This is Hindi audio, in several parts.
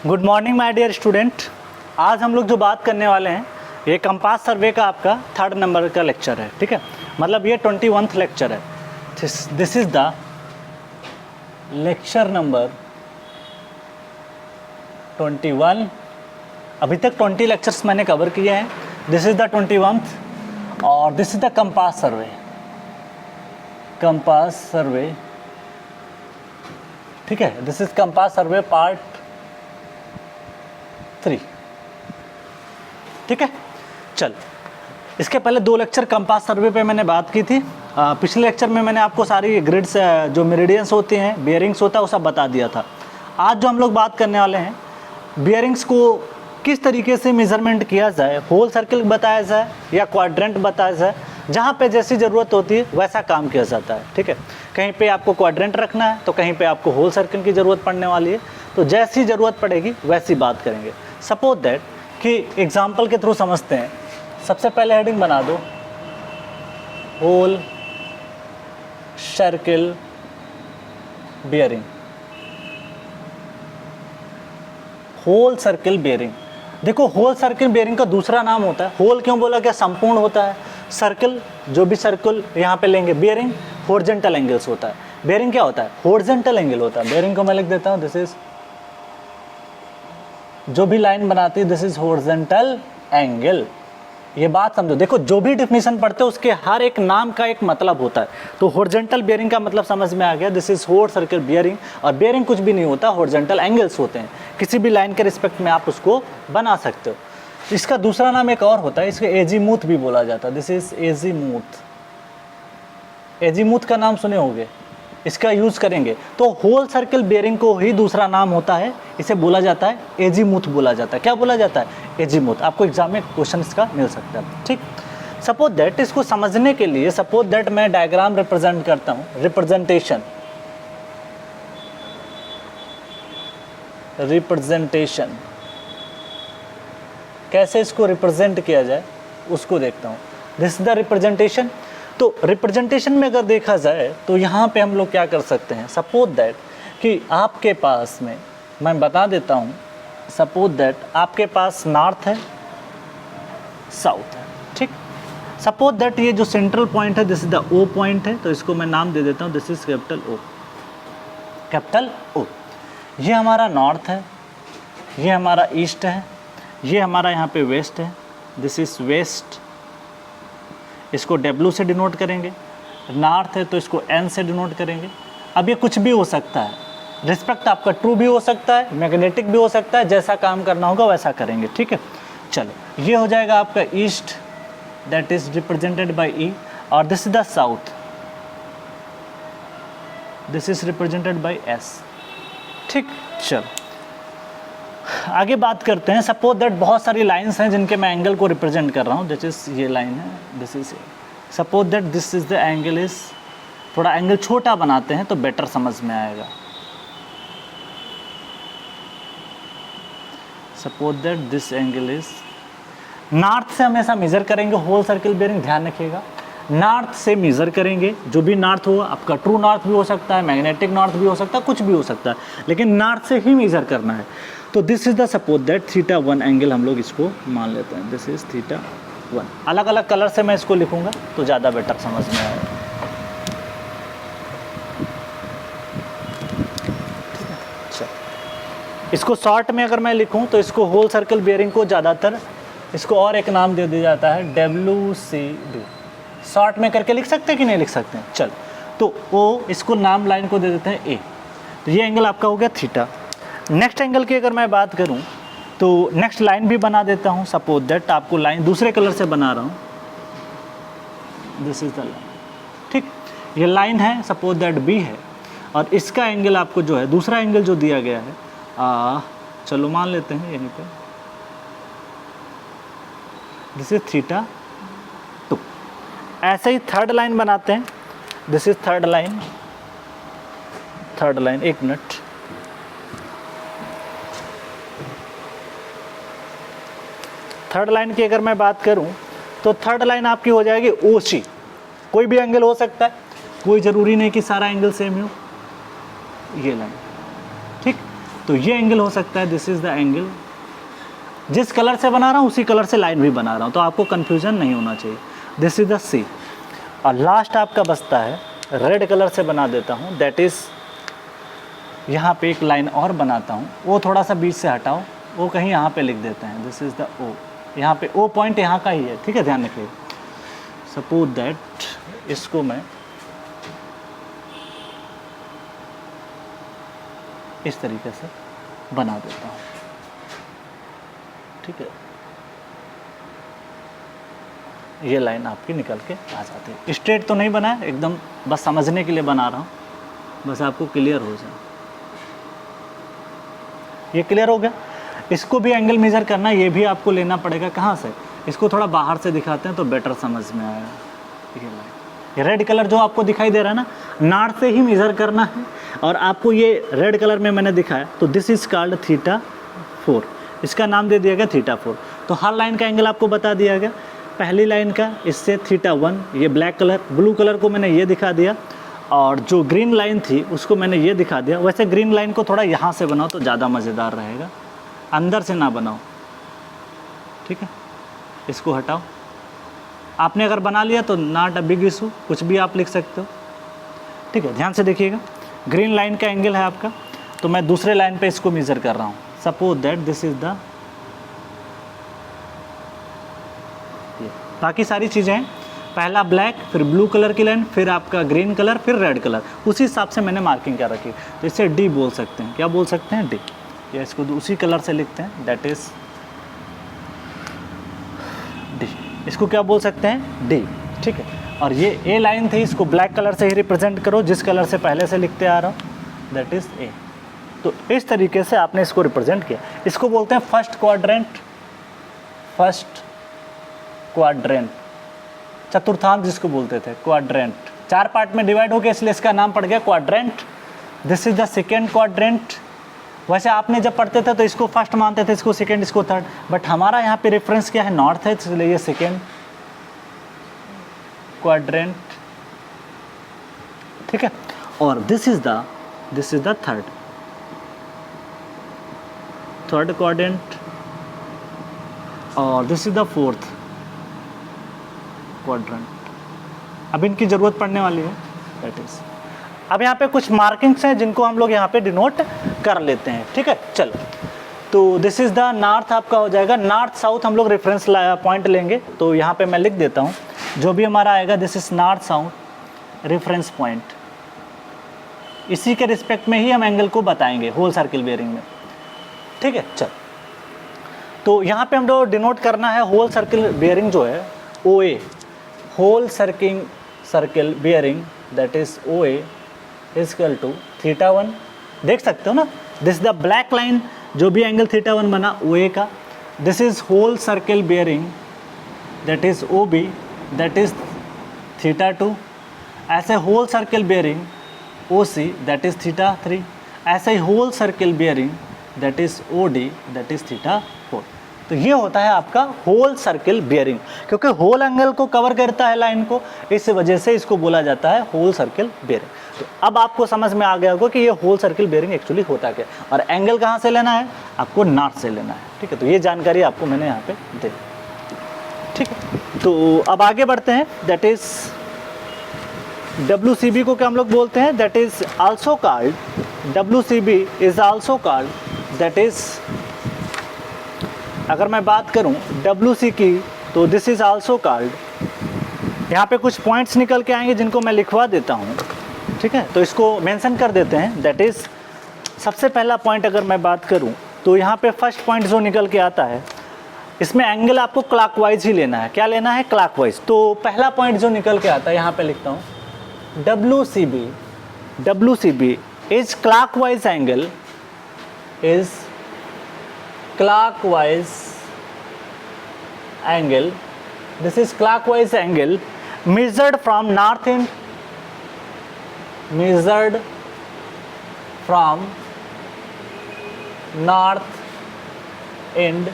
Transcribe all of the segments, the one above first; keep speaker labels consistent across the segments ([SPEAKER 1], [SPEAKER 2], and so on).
[SPEAKER 1] Good morning my dear student. आज हम लोग जो बात करने वाले हैं ये कंपास सर्वे का आपका 3rd नंबर का लेक्चर है, ठीक है। मतलब ये 21th लेक्चर है। This is the lecture number 21। अभी तक 20 लेक्चर्स मैंने कवर किए हैं। दिस इज द 21th और this is the compass survey. Compass सर्वे, ठीक है। This is compass survey part 3, ठीक है। चल, इसके पहले 2 लेक्चर कंपास सर्वे पे मैंने बात की थी। पिछले लेक्चर में मैंने आपको सारी ग्रिड्स जो मेरिडियंस होते हैं, बियरिंग्स होता है, वो सब बता दिया था। आज जो हम लोग बात करने वाले हैं, बियरिंग्स को किस तरीके से मेज़रमेंट किया जाए, होल सर्किल बताया जाए या क्वाड्रेंट बताया जाए, जहाँ पे जैसी ज़रूरत होती है वैसा काम किया जाता है, ठीक है। कहीं पे आपको क्वाड्रेंट रखना है तो कहीं पे आपको होल सर्किल की ज़रूरत पड़ने वाली है, तो जैसी ज़रूरत पड़ेगी वैसी बात करेंगे। सपोज दैट कि एग्जाम्पल के थ्रू समझते हैं। सबसे पहले हेडिंग बना दो, whole circle bearing. Whole circle bearing, देखो होल सर्किल बियरिंग का दूसरा नाम होता है, होल क्यों बोला, क्या संपूर्ण होता है। सर्किल, जो भी सर्किल यहाँ पे लेंगे, बियरिंग हॉरिजॉन्टल एंगल्स होता है। बियरिंग क्या होता है, हॉरिजॉन्टल एंगल होता है। बियरिंग को मैं लिख देता हूँ, दिस इज, जो भी लाइन बनाती है दिस इज हॉरिजॉन्टल एंगल। ये बात समझो, देखो जो भी डिफिनीशन पढ़ते हो उसके हर एक नाम का एक मतलब होता है। तो हॉरिजॉन्टल बियरिंग का मतलब समझ में आ गया, this is whole circle bearing. और बियरिंग कुछ भी नहीं होता, हॉरिजॉन्टल एंगल्स होते हैं। किसी भी लाइन के रिस्पेक्ट में आप उसको बना सकते हो। इसका दूसरा नाम एक और होता है, इसको एजीमूथ भी बोला जाता है। This is azimuth. एजीमूथ का नाम सुने होंगे, इसका यूज़ करेंगे। तो होल सर्किल बियरिंग को ही दूसरा नाम होता है, इसे बोला जाता है एजीमूथ बोला जाता है। क्या बोला जाता है, एजीमूथ। आपको एग्जाम में क्वेश्चन इसका मिल सकता है, ठीक। सपोज दैट, इसको समझने के लिए सपोज दैट मैं डायग्राम रिप्रेजेंट करता हूँ। रिप्रेजेंटेशन, रिप्रेजेंटेशन कैसे इसको रिप्रेजेंट किया जाए उसको देखता हूँ। This is the representation. तो रिप्रेजेंटेशन में अगर देखा जाए तो यहाँ पे हम लोग क्या कर सकते हैं। सपोज दैट कि आपके पास में, मैं बता देता हूँ, सपोज दैट आपके पास नॉर्थ है, साउथ है, ठीक। सपोज दैट ये जो सेंट्रल पॉइंट है this is the O point है, तो इसको मैं नाम दे देता हूँ, this is capital O. Capital O, ये हमारा नॉर्थ है, ये हमारा ईस्ट है, ये हमारा यहाँ पे वेस्ट है, दिस इज वेस्ट। इसको W से डिनोट करेंगे। नॉर्थ है तो इसको N से डिनोट करेंगे। अब ये कुछ भी हो सकता है, रिस्पेक्ट आपका ट्रू भी हो सकता है, मैग्नेटिक भी हो सकता है, जैसा काम करना होगा वैसा करेंगे, ठीक है। चलो, ये हो जाएगा आपका east, that is represented by E। और this is the south, this is represented by S, ठीक। चलो आगे बात करते हैं। सपोज दैट बहुत सारी लाइंस हैं जिनके मैं एंगल को रिप्रेजेंट कर रहा हूँ। दिस इज, ये लाइन है, this is. Suppose that this is the angle is, थोड़ा एंगल छोटा बनाते हैं तो बेटर समझ में आएगा। Suppose that this angle is, north से हमेशा मेजर करेंगे होल सर्किल बियरिंग, ध्यान रखिएगा। नॉर्थ से मेजर करेंगे, जो भी नॉर्थ हो, आपका ट्रू नॉर्थ भी हो सकता है, मैग्नेटिक नॉर्थ भी हो सकता है, कुछ भी हो सकता है, लेकिन नॉर्थ से ही मेजर करना है। तो this is the suppose that θ1 angle हम लोग इसको मान लेते हैं, दिस इज θ1। अलग अलग कलर से मैं इसको लिखूंगा तो ज़्यादा बेटर समझ में आएगा, ठीक है। अच्छा, इसको शॉर्ट में अगर मैं लिखूं तो इसको होल सर्किल बियरिंग को ज़्यादातर इसको और एक नाम दे दिया जाता है, WCB। शॉर्ट में करके लिख सकते हैं कि नहीं लिख सकते हैं। चल, तो O, इसको नाम लाइन को दे देते हैं A। तो ये एंगल आपका हो गया थीटा। नेक्स्ट एंगल की अगर मैं बात करूं तो नेक्स्ट लाइन भी बना देता हूं। सपोज दैट आपको लाइन दूसरे कलर से बना रहा हूं, दिस इज द लाइन, ठीक। ये लाइन है, सपोज दैट B है, और इसका एंगल आपको जो है, दूसरा एंगल जो दिया गया है, चलो मान लेते हैं यहीं पे, दिस इज θ2। ऐसे ही थर्ड लाइन बनाते हैं, this is third line. Third line, एक मिनट, थर्ड लाइन की अगर मैं बात करूं तो थर्ड लाइन आपकी हो जाएगी OC। कोई भी एंगल हो सकता है, कोई ज़रूरी नहीं कि सारा एंगल सेम हो। ये लाइन, ठीक। तो ये एंगल हो सकता है, दिस इज़ द एंगल। जिस कलर से बना रहा हूँ उसी कलर से लाइन भी बना रहा हूँ, तो आपको कन्फ्यूजन नहीं होना चाहिए। दिस इज़ द सी। और लास्ट आपका बचता है, रेड कलर से बना देता हूँ, दैट इज़ यहाँ पे एक लाइन और बनाता हूँ, वो थोड़ा सा बीच से हटाओ, वो कहीं यहाँ पे लिख देते हैं, दिस इज़ द ओ। यहाँ पे ओ पॉइंट यहाँ का ही है, ठीक है, ध्यान रखिए। सपोज दैट इसको मैं इस तरीके से बना देता हूँ, ठीक है। ये लाइन आपकी निकल के आ जाती है। स्ट्रेट तो नहीं बना है एकदम, बस समझने के लिए बना रहा हूँ, बस आपको क्लियर हो जाए। ये क्लियर हो गया। इसको भी एंगल मेजर करना, ये भी आपको लेना पड़ेगा। कहाँ से? इसको थोड़ा बाहर से दिखाते हैं तो बेटर समझ में आएगा। ये लाइन, ये रेड कलर जो आपको दिखाई दे रहा है ना, नॉर्थ से ही मेजर करना है। और आपको ये रेड कलर में मैंने दिखाया, तो दिस इज कॉल्ड θ4, इसका नाम दे दिया गया θ4। तो हर लाइन का एंगल आपको बता दिया गया। पहली लाइन का इससे θ1, ये ब्लैक कलर, ब्लू कलर को मैंने ये दिखा दिया, और जो ग्रीन लाइन थी उसको मैंने ये दिखा दिया। वैसे ग्रीन लाइन को थोड़ा यहाँ से बनाओ तो ज़्यादा मज़ेदार रहेगा, अंदर से ना बनाओ, ठीक है। इसको हटाओ। आपने अगर बना लिया तो नॉट अ बिग इशू, कुछ भी आप लिख सकते हो, ठीक है। ध्यान से देखिएगा, ग्रीन लाइन का एंगल है आपका, तो मैं दूसरे लाइन पे इसको मेज़र कर रहा हूँ। Suppose that this is the, बाकी सारी चीज़ें हैं, पहला ब्लैक, फिर ब्लू कलर की लाइन, फिर आपका ग्रीन कलर, फिर रेड कलर, उसी हिसाब से मैंने मार्किंग कर रखी। तो इसे डी बोल सकते हैं। क्या बोल सकते हैं? डी। या इसको उसी कलर से लिखते हैं, दैट इज़ डी। इसको क्या बोल सकते हैं? डी, ठीक है। और ये ए लाइन थी, इसको ब्लैक कलर से ही रिप्रेजेंट करो, जिस कलर से पहले से लिखते आ रहा हूँ, दैट इज़ ए। तो इस तरीके से आपने इसको रिप्रेजेंट किया। इसको बोलते हैं फर्स्ट क्वाड्रेंट, फर्स्ट क्वाड्रेंट, चतुर्थांश जिसको बोलते थे, क्वाड्रेंट। 4 पार्ट में डिवाइड हो गया, इसलिए इसका नाम पड़ गया quadrant. This is the second quadrant. वैसे आपने जब पढ़ते थे तो इसको फर्स्ट मानते थे, इसको सेकेंड, इसको थर्ड, बट हमारा यहाँ पे रेफरेंस क्या है? नॉर्थ है, इसलिए ये सेकेंड क्वाड्रेंट, ठीक है। और this is the third quadrant, और this is the fourth quadrant. अब इनकी ज़रूरत पड़ने वाली है, दैट इज। अब यहाँ पे कुछ मार्किंग्स हैं जिनको हम लोग यहाँ पे डिनोट कर लेते हैं, ठीक है। चलो, तो दिस इज़ द नॉर्थ आपका हो जाएगा। नॉर्थ साउथ हम लोग रेफरेंस पॉइंट लेंगे, तो यहाँ पे मैं लिख देता हूँ, जो भी हमारा आएगा, this is north south reference point. इसी के रिस्पेक्ट में ही हम एंगल को बताएंगे होल सर्किल बेयरिंग में, ठीक है। चलो, तो यहाँ पे हम लोग डिनोट करना है होल सर्किल बेयरिंग जो है, O A, whole circle bearing, that is O A is equal to θ1। देख सकते हो ना, दिस द ब्लैक लाइन, जो भी एंगल θ1 बना ओ ए का। This is whole circle bearing, that is O B, that is θ2। ऐसे whole circle bearing O C, that is θ3। ऐसे ही whole circle bearing, that is O D, that is θ4। तो ये होता है आपका होल सर्किल बेयरिंग, क्योंकि होल एंगल को कवर करता है लाइन को, इस वजह से इसको बोला जाता है होल सर्किल बेयरिंग। तो अब आपको समझ में आ गया होगा कि ये होल सर्किल बेयरिंग एक्चुअली होता क्या, और एंगल कहाँ से लेना है? आपको नॉर्थ से लेना है, ठीक है। तो ये जानकारी आपको मैंने यहाँ पे दे, ठीक है। तो अब आगे बढ़ते हैं, दैट इज WCB को क्या हम लोग बोलते हैं? That is also called, WCB is also called, that is, अगर मैं बात करूं WC की, तो दिस इज आल्सो कॉल्ड, यहाँ पे कुछ पॉइंट्स निकल के आएंगे जिनको मैं लिखवा देता हूँ, ठीक है। तो इसको मेंशन कर देते हैं, दैट इज, सबसे पहला पॉइंट अगर मैं बात करूं, तो यहाँ पे फर्स्ट पॉइंट जो निकल के आता है, इसमें एंगल आपको क्लॉकवाइज ही लेना है। क्या लेना है? क्लॉकवाइज। तो पहला पॉइंट जो निकल के आता है, यहाँ पे लिखता हूँ, WCB is clockwise angle, is clockwise angle, this is clockwise angle measured from north end, measured from north end,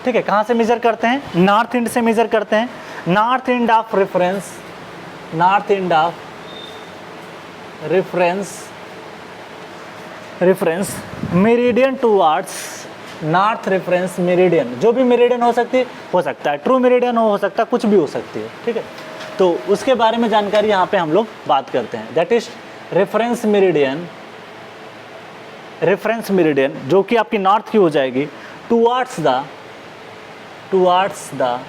[SPEAKER 1] ठीक है। कहाँ से मेजर करते हैं? नॉर्थ एंड से मेजर करते हैं। North end of reference, north end of reference meridian towards north reference meridian, जो भी मेरिडियन हो सकता है, ट्रू मेरिडियन हो सकता है, कुछ भी हो सकती है, ठीक है। तो उसके बारे में जानकारी यहाँ पे हम लोग बात करते हैं, दैट इज रेफरेंस मेरिडियन जो कि आपकी नॉर्थ की हो जाएगी, टूवर्ड्स द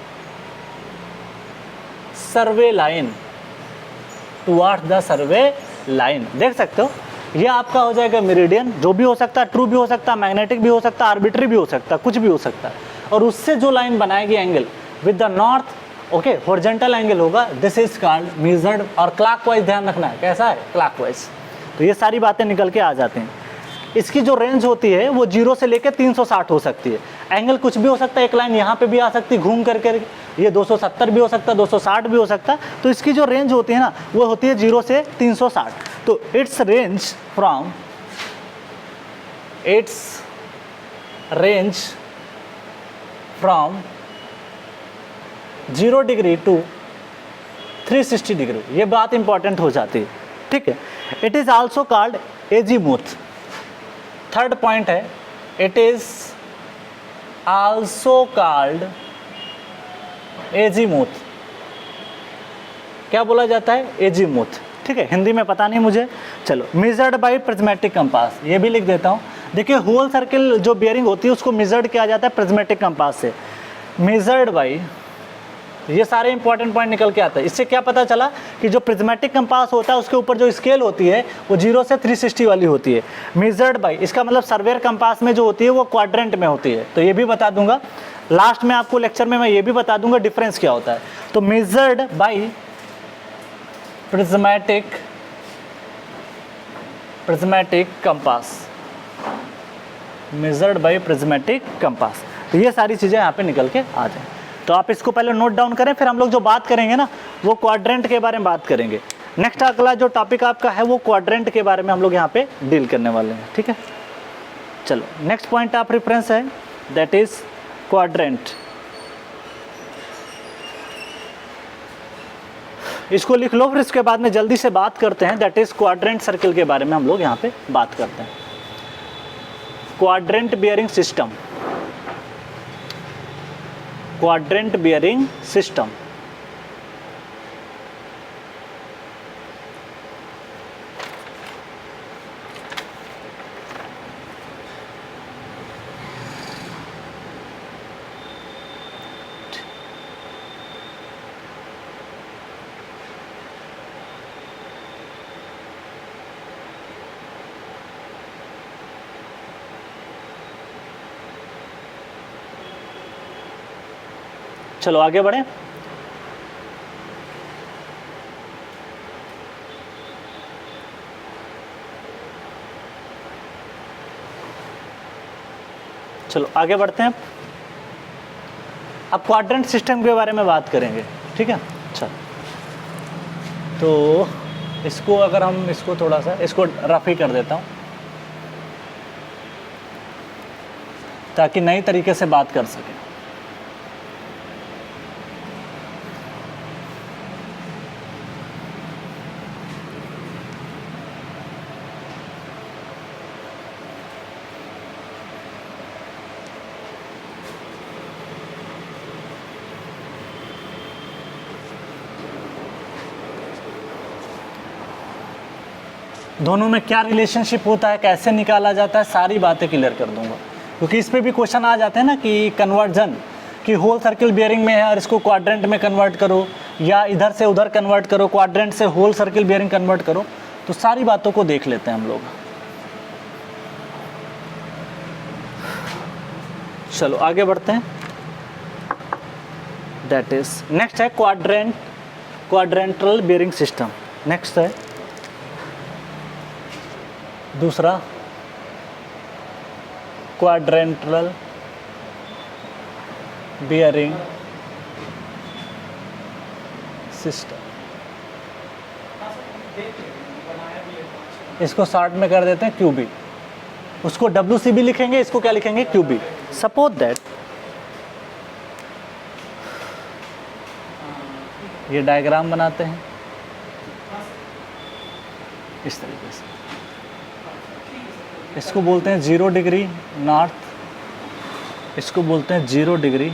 [SPEAKER 1] सर्वे लाइन, देख सकते हो ये आपका हो जाएगा मेरिडियन, जो भी हो सकता है, ट्रू भी हो सकता है, मैग्नेटिक भी हो सकता है, आर्बिट्री भी हो सकता है, कुछ भी हो सकता है। और उससे जो लाइन बनाएगी angle with the north, okay, horizontal angle होगा, दिस इज कॉल्ड मेजर्ड। और क्लॉकवाइज ध्यान रखना है, कैसा है, क्लॉकवाइज। तो ये सारी बातें निकल के आ जाते हैं। इसकी जो रेंज होती है वो 0 से लेकर 360 हो सकती है। एंगल कुछ भी हो सकता है, एक लाइन यहाँ पे भी आ सकती है घूम करके, ये 270 भी हो सकता है, 260 भी हो सकता है। तो इसकी जो रेंज होती है ना, वो होती है 0 से 360। तो it's range from 0 degree to 360 degree, ये बात इंपॉर्टेंट हो जाती है, ठीक है। It is also called azimuth. Third point है, it is also called azimuth. क्या बोला जाता है, एजीमुथ, ठीक है। हिंदी में पता नहीं मुझे, चलो। मेजर्ड बाय प्रिज्मेटिक कंपास, ये भी लिख देता हूँ। देखिए होल सर्किल जो बियरिंग होती है उसको मेजर्ड किया जाता है प्रिज्मेटिक कंपास से। मेजर्ड बाय, ये सारे इंपॉर्टेंट पॉइंट निकल के आता है। इससे क्या पता चला कि जो प्रिज्मेटिक कंपास होता है उसके ऊपर जो स्केल होती है वो 0 से 360 वाली होती है। मेजर्ड बाय, इसका मतलब सर्वेयर कंपास में जो होती है वो क्वाड्रेंट में होती है। तो ये भी बता दूंगा लास्ट में, आपको लेक्चर में मैं ये भी बता दूंगा डिफरेंस क्या होता है। तो measured by prismatic compass, measured by prismatic compass. तो ये सारी चीज़ें यहाँ पे निकल के आ जाए। तो आप इसको पहले नोट डाउन करें, फिर हम लोग जो बात करेंगे ना वो क्वाड्रेंट के बारे में बात करेंगे। नेक्स्ट अगला जो टॉपिक आपका है वो क्वाड्रेंट के बारे में हम लोग यहाँ पे डील करने वाले हैं, ठीक है। चलो नेक्स्ट पॉइंट आप रेफरेंस है, दैट इज क्वाड्रेंट। इसको लिख लो, फिर इसके बाद में जल्दी से बात करते हैं, दैट इज क्वाड्रेंट सर्किल के बारे में हम लोग यहाँ पे बात करते हैं। Quadrant bearing system, quadrant bearing system. चलो आगे बढ़ें। चलो आगे बढ़ते हैं। अब क्वाड्रेंट सिस्टम के बारे में बात करेंगे, ठीक है। अच्छा, तो इसको अगर हम इसको थोड़ा सा इसको रफ ही कर देता हूँ ताकि नई तरीके से बात कर सकें। दोनों में क्या रिलेशनशिप होता है, कैसे निकाला जाता है, सारी बातें क्लियर कर दूंगा। क्योंकि इस पे भी क्वेश्चन आ जाते हैं ना कि कन्वर्जन, कि होल सर्किल बियरिंग में है और इसको क्वाड्रेंट में कन्वर्ट करो, या इधर से उधर कन्वर्ट करो, क्वाड्रेंट से होल सर्किल बियरिंग कन्वर्ट करो। तो सारी बातों को देख लेते हैं हम लोग। चलो आगे बढ़ते हैं। दैट इज नेक्स्ट है क्वाड्रेंटल बियरिंग सिस्टम। नेक्स्ट है दूसरा क्वाड्रेंटल बियरिंग सिस्टम। इसको शॉर्ट में कर देते हैं क्यूबी, उसको WCB लिखेंगे, इसको क्या लिखेंगे, क्यूबी। सपोज दैट ये डायग्राम बनाते हैं इस तरीके से। इसको बोलते हैं 0 डिग्री नॉर्थ, इसको बोलते हैं 0 डिग्री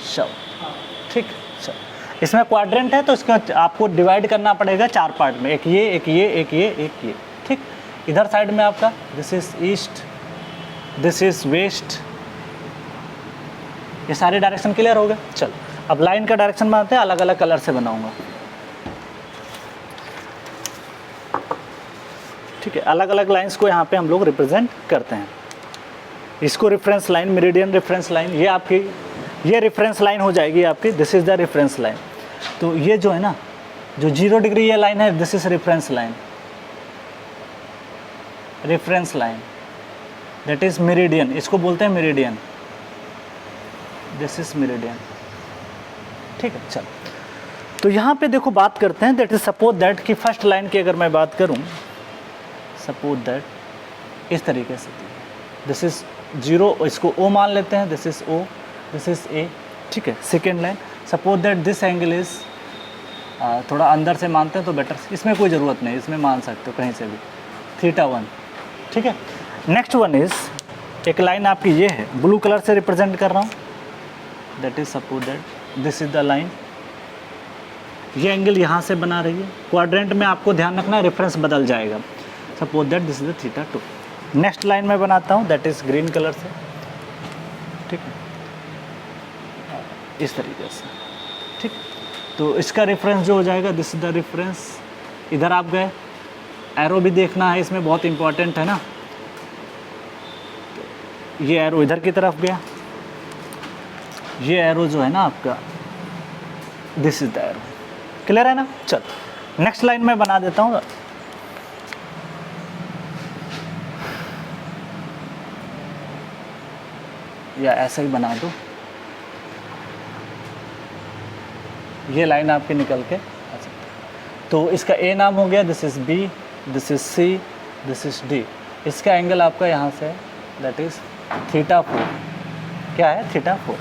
[SPEAKER 1] साउथ। ठीक, इसमें क्वाड्रेंट है तो इसका आपको डिवाइड करना पड़ेगा 4 पार्ट में, एक ये, एक ये, एक ये, एक ये। ठीक, इधर साइड में आपका this is east, this is west, ये सारे डायरेक्शन क्लियर हो गए। चलो अब लाइन का डायरेक्शन बनाते हैं, अलग अलग कलर से बनाऊंगा। ठीक है, अलग अलग लाइंस को यहाँ पे हम लोग रिप्रेजेंट करते हैं। इसको reference line, meridian reference line, ये आपकी ये रेफरेंस लाइन हो जाएगी आपकी, this is the reference line. तो ये जो है ना, जो 0 डिग्री ये लाइन है, this is reference line, reference line that is meridian, इसको बोलते हैं मेरिडियन, दिस इज मेरिडियन। ठीक है, चलो तो यहाँ पे देखो बात करते हैं, दैट इज सपोज दैट कि फर्स्ट लाइन की अगर मैं बात करूँ, सपोज दैट इस तरीके से दिस इज 0, इसको O मान लेते हैं, this is O, this is A। ठीक है, second line suppose that this angle is, थोड़ा अंदर से मानते हैं तो बेटर, इसमें कोई ज़रूरत नहीं, इसमें मान सकते हो कहीं से भी, θ1। ठीक है, नेक्स्ट वन इज एक लाइन आपकी ये है, ब्लू कलर से रिप्रेजेंट कर रहा हूँ, that is suppose that this is the line, ये एंगल यहाँ से बना रही है, क्वाड्रेंट में आपको ध्यान रखना रेफरेंस बदल जाएगा, suppose that this is the θ2। Next line में बनाता हूँ, दैट इज ग्रीन कलर से। ठीक है, इस तरीके से। ठीक, तो इसका रेफरेंस जो हो जाएगा, दिस इज द रेफरेंस। इधर आप गए, एरो भी देखना है, इसमें बहुत इंपॉर्टेंट है ना, ये एरो इधर की तरफ गया, ये एरो जो है ना आपका, this is the arrow. Clear है ना। चल नेक्स्ट लाइन में बना देता हूँ, या ऐसा ही बना दो, ये लाइन आपकी निकल के आ सकती है। तो इसका ए नाम हो गया, this is B, this is C, this is D. इसका एंगल आपका यहाँ से दैट इज θ4, क्या है θ4।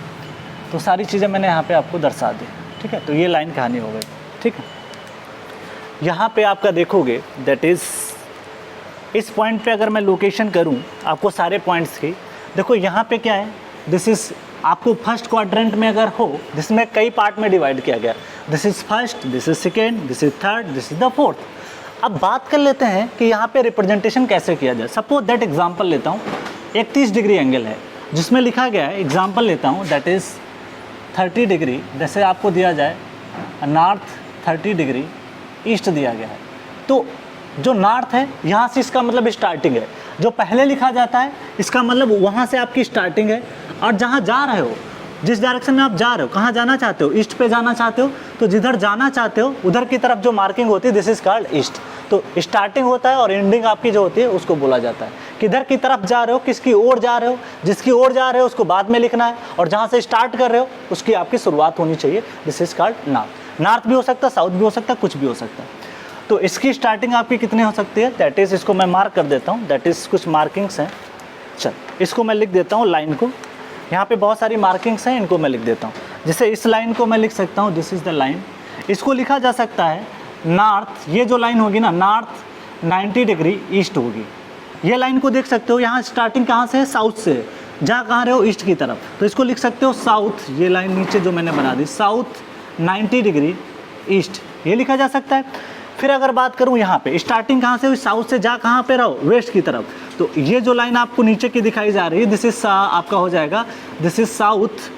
[SPEAKER 1] तो सारी चीज़ें मैंने यहाँ पे आपको दर्शा दी। ठीक है, तो ये लाइन कहानी हो गई। ठीक है, यहाँ पे आपका देखोगे दैट इज़ इस पॉइंट पे अगर मैं लोकेशन करूँ आपको सारे पॉइंट्स की, देखो यहाँ पे क्या है, दिस इज़ आपको फर्स्ट क्वाड्रेंट में अगर हो, जिसमें कई पार्ट में डिवाइड किया गया, this is first, this is second, this is third, this is the fourth. अब बात कर लेते हैं कि यहाँ पे रिप्रेजेंटेशन कैसे किया जाए। सपोज दैट एग्जांपल लेता हूँ, एक 30 डिग्री एंगल है जिसमें लिखा गया है, एग्जांपल लेता हूँ दैट इज़ 30 डिग्री, जैसे आपको दिया जाए नॉर्थ 30 डिग्री ईस्ट दिया गया है। तो जो नॉर्थ है यहाँ से इसका मतलब स्टार्टिंग है, जो पहले लिखा जाता है इसका मतलब वहाँ से आपकी स्टार्टिंग है। और जहाँ जा रहे हो, जिस डायरेक्शन में आप जा रहे हो, कहाँ जाना चाहते हो, ईस्ट पे जाना चाहते हो, तो जिधर जाना चाहते हो उधर की तरफ जो मार्किंग होती है दिस इज कॉल्ड ईस्ट। तो स्टार्टिंग होता है और एंडिंग आपकी जो होती है उसको बोला जाता है। किधर की तरफ जा रहे हो, किसकी ओर जा रहे हो, जिसकी ओर जा रहे हो उसको बाद में लिखना है, और जहाँ से स्टार्ट कर रहे हो उसकी आपकी शुरुआत होनी चाहिए। This is called north. North भी हो सकता है, साउथ भी हो सकता है, कुछ भी हो सकता है। तो इसकी स्टार्टिंग आपकी कितनी हो सकती है, दैट इज़, इसको मैं मार्क कर देता हूँ, दैट इज़ कुछ मार्किंग्स हैं। चल इसको मैं लिख देता हूँ, लाइन को, यहाँ पे बहुत सारी मार्किंग्स हैं, इनको मैं लिख देता हूँ। जैसे इस लाइन को मैं लिख सकता हूँ, दिस इज़ द लाइन। इसको लिखा जा सकता है नॉर्थ, ये जो लाइन होगी ना, नॉर्थ 90 डिग्री ईस्ट होगी। ये लाइन को देख सकते हो, यहाँ स्टार्टिंग कहाँ से है, साउथ से है, जहाँ कहाँ रहे हो ईस्ट की तरफ, तो इसको लिख सकते हो साउथ। ये लाइन नीचे जो मैंने बना दी, साउथ 90 डिग्री ईस्ट, ये लिखा जा सकता है। फिर अगर बात करूँ यहाँ पे स्टार्टिंग कहाँ से हुई, साउथ से, जा कहाँ पे रहो, वेस्ट की तरफ, तो ये जो लाइन आपको नीचे की दिखाई जा रही है, दिस इज आपका हो जाएगा, दिस इज साउथ,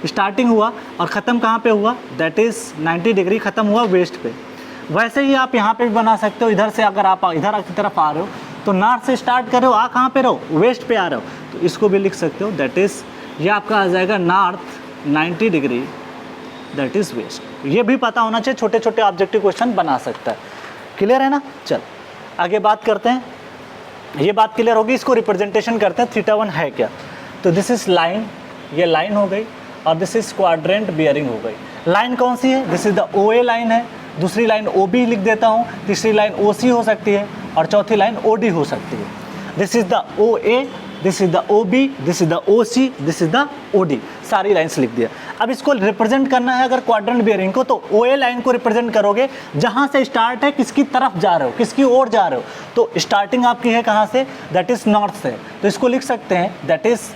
[SPEAKER 1] स्टार्टिंग हुआ और ख़त्म कहाँ पे हुआ, दैट इज़ 90 डिग्री ख़त्म हुआ वेस्ट पे। वैसे ही आप यहाँ पे भी बना सकते हो, इधर से अगर आप इधर की तरफ आ रहे हो तो नॉर्थ से स्टार्ट कर रहे हो, आ कहाँ पे रहो, वेस्ट पे आ रहे हो, तो इसको भी लिख सकते हो, दैट इज़, ये आपका आ जाएगा north 90 degree, that is west. ये भी पता होना चाहिए, छोटे छोटे ऑब्जेक्टिव क्वेश्चन बना सकता है। क्लियर है ना। चल आगे बात करते हैं, ये बात क्लियर होगी। इसको रिप्रेजेंटेशन करते हैं, θ1 है क्या। तो दिस इज लाइन, ये लाइन हो गई, और दिस इज क्वाड्रेंट बियरिंग हो गई। लाइन कौन सी है, this is the OA line है, दूसरी लाइन OB लिख देता हूँ, तीसरी लाइन OC हो सकती है, और चौथी लाइन OD हो सकती है। This is the OA, this is the OB, this is the OC, this is the OD। सारी लाइंस लिख दिया। अब इसको रिप्रेजेंट करना है अगर क्वाड्रेंट बियरिंग को, तो ओ ए लाइन को रिप्रेजेंट करोगे जहाँ से स्टार्ट है, किसकी तरफ जा रहे हो, किसकी ओर जा रहे हो। तो स्टार्टिंग आपकी है कहाँ से, दैट इज नॉर्थ से, तो इसको लिख सकते हैं that is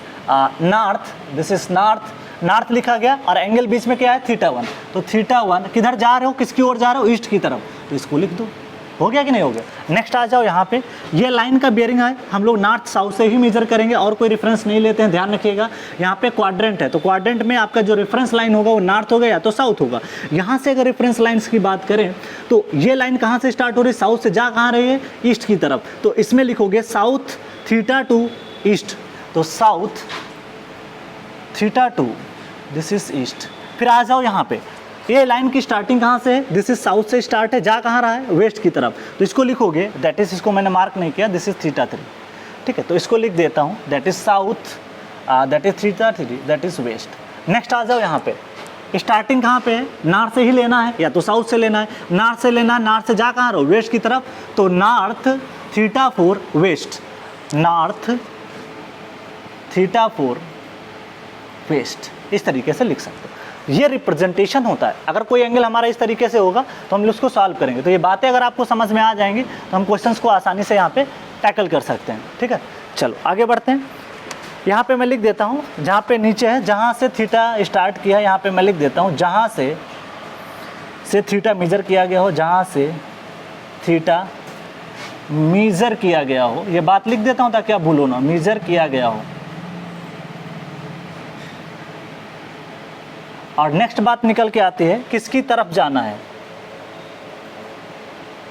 [SPEAKER 1] north, this is north, north लिखा गया और एंगल बीच में क्या है θ1, तो θ1 किधर जा रहे हो, किसकी ओर जा रहे हो, ईस्ट की तरफ, तो इसको लिख दो। हो गया कि नहीं हो गया। नेक्स्ट आ जाओ यहाँ पे, ये लाइन का बियरिंग है, हम लोग नॉर्थ साउथ से ही मेजर करेंगे और कोई रेफरेंस नहीं लेते हैं, ध्यान रखिएगा। यहाँ पे क्वाड्रेंट है, तो क्वाड्रेंट में आपका जो रेफरेंस लाइन होगा वो नॉर्थ होगा या तो साउथ होगा। यहाँ से अगर रेफरेंस लाइन्स की बात करें तो ये लाइन कहाँ से स्टार्ट हो रही है, साउथ से जा कहाँ रही है, ईस्ट की तरफ, तो इसमें लिखोगे साउथ θ2 ईस्ट, तो साउथ θ2 दिस इज ईस्ट। फिर आ जाओ यहाँ पे, ये लाइन की स्टार्टिंग कहाँ से है, दिस इज साउथ से स्टार्ट है, जा कहाँ रहा है, वेस्ट की तरफ, तो इसको लिखोगे दैट इज, इसको मैंने मार्क नहीं किया, दिस इज θ3, ठीक है, तो इसको लिख देता हूँ that is south, that is θ3, that is west. Next आ जाओ यहाँ पे, स्टार्टिंग कहाँ पे है, नॉर्थ से ही लेना है या तो साउथ से लेना है, नॉर्थ से लेना है, नॉर्थ से जा कहाँ रहो, वेस्ट की तरफ, तो नॉर्थ θ4 वेस्ट, नॉर्थ θ4 वेस्ट, इस तरीके से लिख सकते हो। ये रिप्रेजेंटेशन होता है। अगर कोई एंगल हमारा इस तरीके से होगा तो हम उसको सॉल्व करेंगे, तो ये बातें अगर आपको समझ में आ जाएंगी तो हम क्वेश्चंस को आसानी से यहाँ पे टैकल कर सकते हैं, ठीक है। चलो आगे बढ़ते हैं, यहाँ पे मैं लिख देता हूँ, जहाँ पे नीचे है, जहाँ से थीटा स्टार्ट किया है, यहाँ पे मैं लिख देता हूँ जहाँ से थीटा मेजर किया गया हो, जहाँ से थीटा मेजर किया गया हो, ये बात लिख देता हूँ ताकि आप भूलो ना, मेजर किया गया हो। और नेक्स्ट बात निकल के आती है, किसकी तरफ जाना है,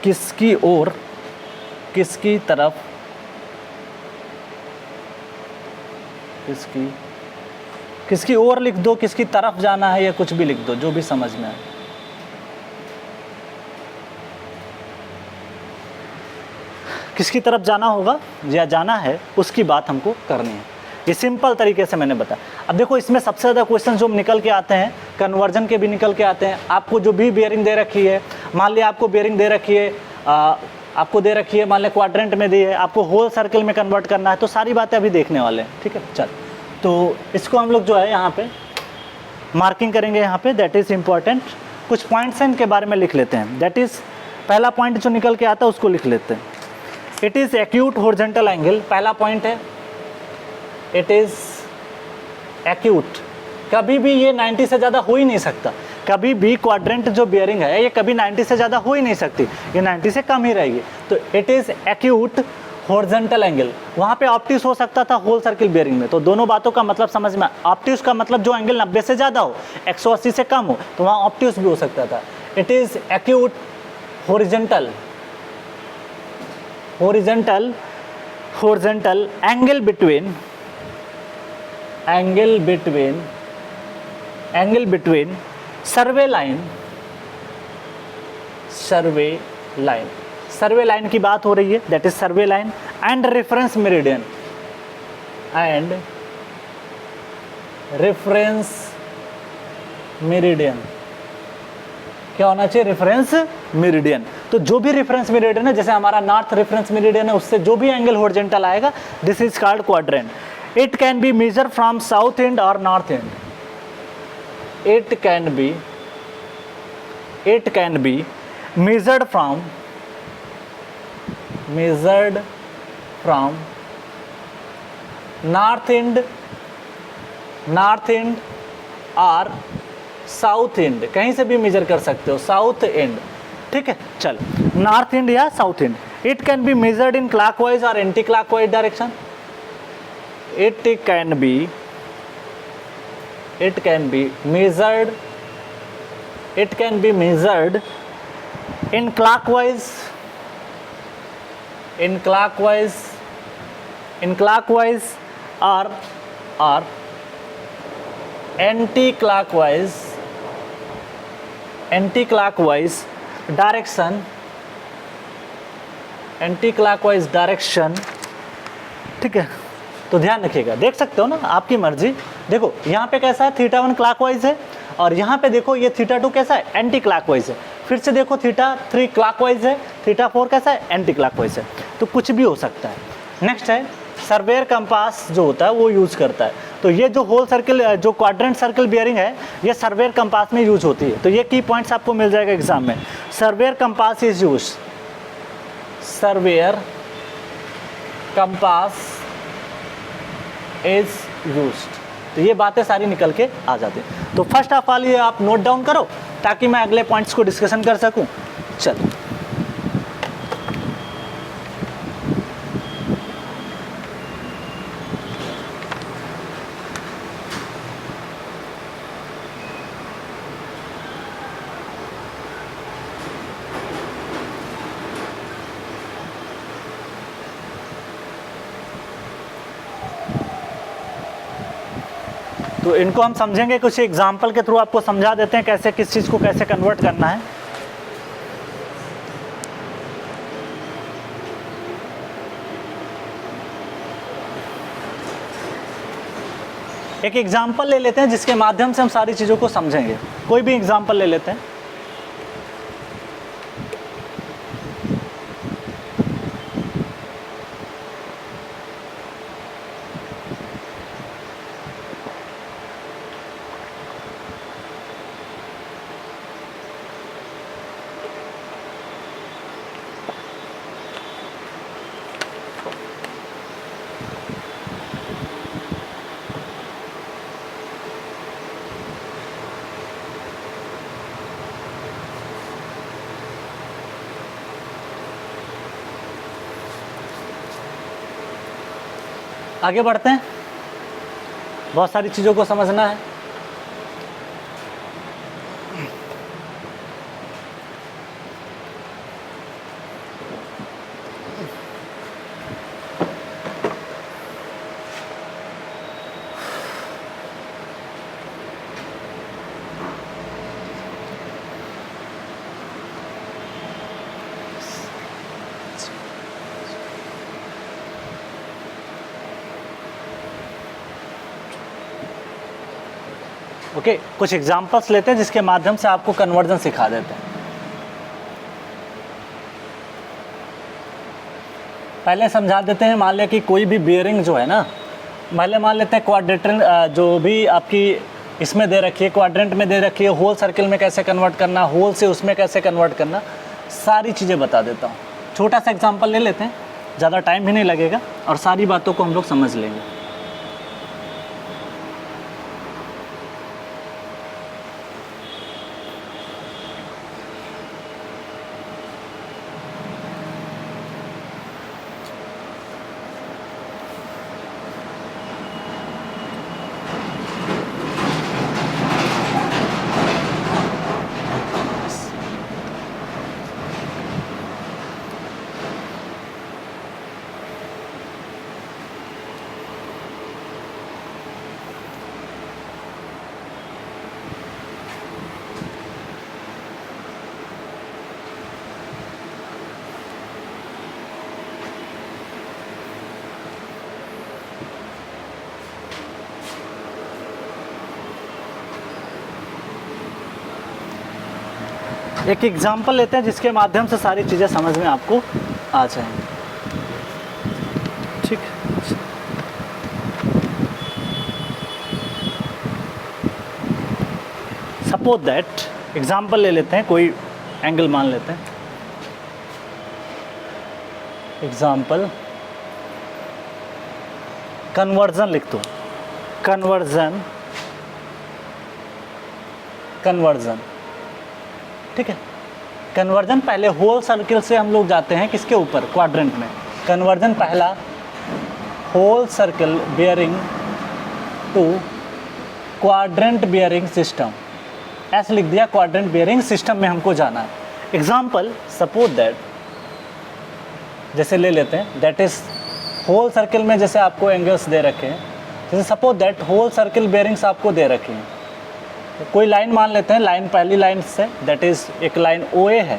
[SPEAKER 1] किसकी ओर, किसकी तरफ, किसकी ओर लिख दो, किसकी तरफ जाना है या कुछ भी लिख दो, जो भी समझ में आए। किसकी तरफ जाना होगा या जाना है, उसकी बात हमको करनी है। ये सिंपल तरीके से मैंने बताया। अब देखो इसमें सबसे ज़्यादा क्वेश्चन जो निकल के आते हैं, कन्वर्जन के भी निकल के आते हैं। आपको जो भी बेयरिंग दे रखी है, मान लिया आपको बेयरिंग दे रखी है, आपको दे रखी है, मान लिया क्वाड्रेंट में दी है, आपको होल सर्कल में कन्वर्ट करना है, तो सारी बातें अभी देखने वाले हैं, ठीक है। चल, तो इसको हम लोग जो है यहाँ पे मार्किंग करेंगे, यहाँ पे दैट इज़ इम्पॉर्टेंट। कुछ पॉइंट्स हैं, इनके बारे में लिख लेते हैं। दैट इज़ पहला पॉइंट जो निकल के आता है उसको लिख लेते हैं। It is acute horizontal angle, पहला पॉइंट है, इट इज़ एक्यूट। कभी भी ये 90 से ज़्यादा हो ही नहीं सकता, कभी भी क्वाड्रेंट जो बियरिंग है ये कभी 90 से ज़्यादा हो ही नहीं सकती, ये 90 से कम ही रहेगी। तो it is acute horizontal angle. वहाँ पे ऑप्टिक्स हो सकता था होल सर्किल बियरिंग में, तो दोनों बातों का मतलब समझ में। ऑप्टिक्स का मतलब जो एंगल 90 से ज़्यादा हो, 180 से कम हो, तो वहाँ ऑप्टिक्स भी हो सकता था। It is acute horizontal angle between survey line की बात हो रही है, that is survey line and reference meridian. क्या होना चाहिए, रेफरेंस मेरिडियन। तो जो भी रेफरेंस मेरिडियन है, जैसे हमारा नॉर्थ रेफरेंस मेरिडियन है, उससे जो भी एंगल हॉरिजॉन्टल आएगा, this is called quadrant. It can be measure from south end और north end. It can be measured from north end और साउथ एंड, कहीं से भी मेजर कर सकते हो, साउथ एंड, ठीक है। चल, नॉर्थ एंड या south end. It can be measured in clockwise और anti clockwise direction. It can be measured in clockwise or anti-clockwise direction, ठीक है। तो ध्यान रखिएगा, देख सकते हो ना, आपकी मर्जी। देखो यहाँ पे कैसा है, θ1 क्लॉकवाइज है और यहाँ पे देखो ये θ2 कैसा है, एंटी क्लॉकवाइज है। फिर से देखो θ3 क्लॉकवाइज है, θ4 कैसा है, एंटी क्लॉकवाइज है। तो कुछ भी हो सकता है। नेक्स्ट है सर्वेयर कंपास जो होता है वो यूज़ करता है। तो ये जो होल सर्किल, जो क्वाड्रेंट सर्किल बियरिंग है, ये सर्वेयर कंपास में यूज होती है। तो ये की पॉइंट्स आपको मिल जाएगा एग्जाम में। Surveyor compass is use, surveyor compass is used. तो ये बातें सारी निकल के आ जाती हैं। तो फर्स्ट ऑफ ऑल ये आप नोट डाउन करो ताकि मैं अगले पॉइंट्स को डिस्कशन कर सकूं। चलो, तो इनको हम समझेंगे, कुछ एग्जाम्पल के थ्रू आपको समझा देते हैं कैसे किस चीज़ को कैसे कन्वर्ट करना है। एक एग्जाम्पल ले लेते हैं जिसके माध्यम से हम सारी चीज़ों को समझेंगे। कोई भी एग्जाम्पल ले लेते हैं। आगे बढ़ते हैं, बहुत सारी चीज़ों को समझना है। ओके, कुछ एग्जांपल्स लेते हैं जिसके माध्यम से आपको कन्वर्जन सिखा देते हैं। पहले समझा देते हैं, मान लिया कि कोई भी बियरिंग जो है ना, मान लेते हैं क्वाड्रेंट जो भी आपकी इसमें दे रखी है, क्वाड्रेंट में दे रखी है, होल सर्किल में कैसे कन्वर्ट करना, होल से उसमें कैसे कन्वर्ट करना, सारी चीज़ें बता देता हूँ। छोटा सा एग्जांपल ले लेते हैं, ज़्यादा टाइम भी नहीं लगेगा और सारी बातों को हम लोग समझ लेंगे। एक एग्जांपल लेते हैं जिसके माध्यम से सारी चीज़ें समझ में आपको आ जाएंगी। ठीक, सपोज दैट, एग्जांपल ले लेते हैं, कोई एंगल मान लेते हैं। एग्जांपल, कन्वर्जन लिख दो, कन्वर्जन, कन्वर्जन, ठीक है। कन्वर्जन पहले होल सर्किल से हम लोग जाते हैं किसके ऊपर, क्वाड्रेंट में। कन्वर्जन पहला whole circle bearing to quadrant bearing system, ऐसे लिख दिया, क्वाड्रेंट बियरिंग सिस्टम में हमको जाना है। एग्जांपल, सपोज दैट, जैसे ले लेते हैं, दैट इज होल सर्किल में जैसे आपको एंगल्स दे रखे हैं, जैसे suppose that whole circle bearings आपको दे रखे हैं। कोई लाइन मान लेते हैं, लाइन पहली लाइन से, दैट इज़ एक लाइन OA है,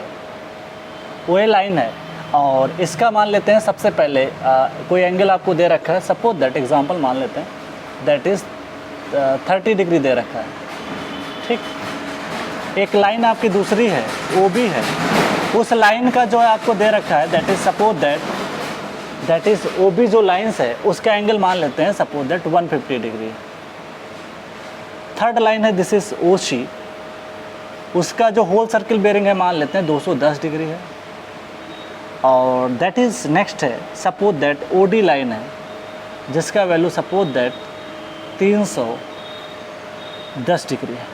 [SPEAKER 1] OA लाइन है, और इसका मान लेते हैं सबसे पहले कोई एंगल आपको दे रखा है, सपोज दैट, एग्जांपल मान लेते हैं, दैट इज़ 30 डिग्री दे रखा है, ठीक। एक लाइन आपकी दूसरी है, OB है, उस लाइन का जो है आपको दे रखा है, that is suppose that that is O B जो लाइन्स है उसका एंगल मान लेते हैं suppose that 150 degree. Third line है दिस इज ओ सी, उसका जो होल सर्किल बेरिंग है मान लेते हैं 210 डिग्री है। और दैट इज नेक्स्ट है suppose that O D line है जिसका वैल्यू सपोज दैट 310 डिग्री है।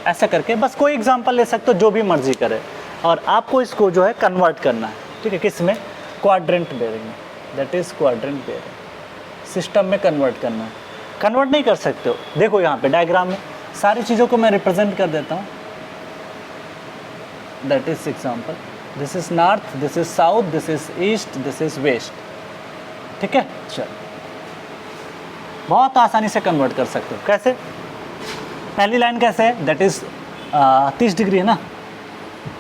[SPEAKER 1] ऐसा करके बस कोई एग्जांपल ले सकते हो, जो भी मर्जी करे, और आपको इसको जो है कन्वर्ट करना है, ठीक है, किस में, क्वाड्रेंट बेरिंग में, that is quadrant bearing system में कन्वर्ट करना है। कन्वर्ट नहीं कर सकते हो, देखो यहाँ पे डायग्राम में सारी चीज़ों को मैं रिप्रेजेंट कर देता हूँ। That is example, this is north, this is south, this is east, this is west, ठीक है। चलो बहुत आसानी से कन्वर्ट कर सकते हो। कैसे, पहली लाइन कैसे है, दैट इज 30 डिग्री है ना।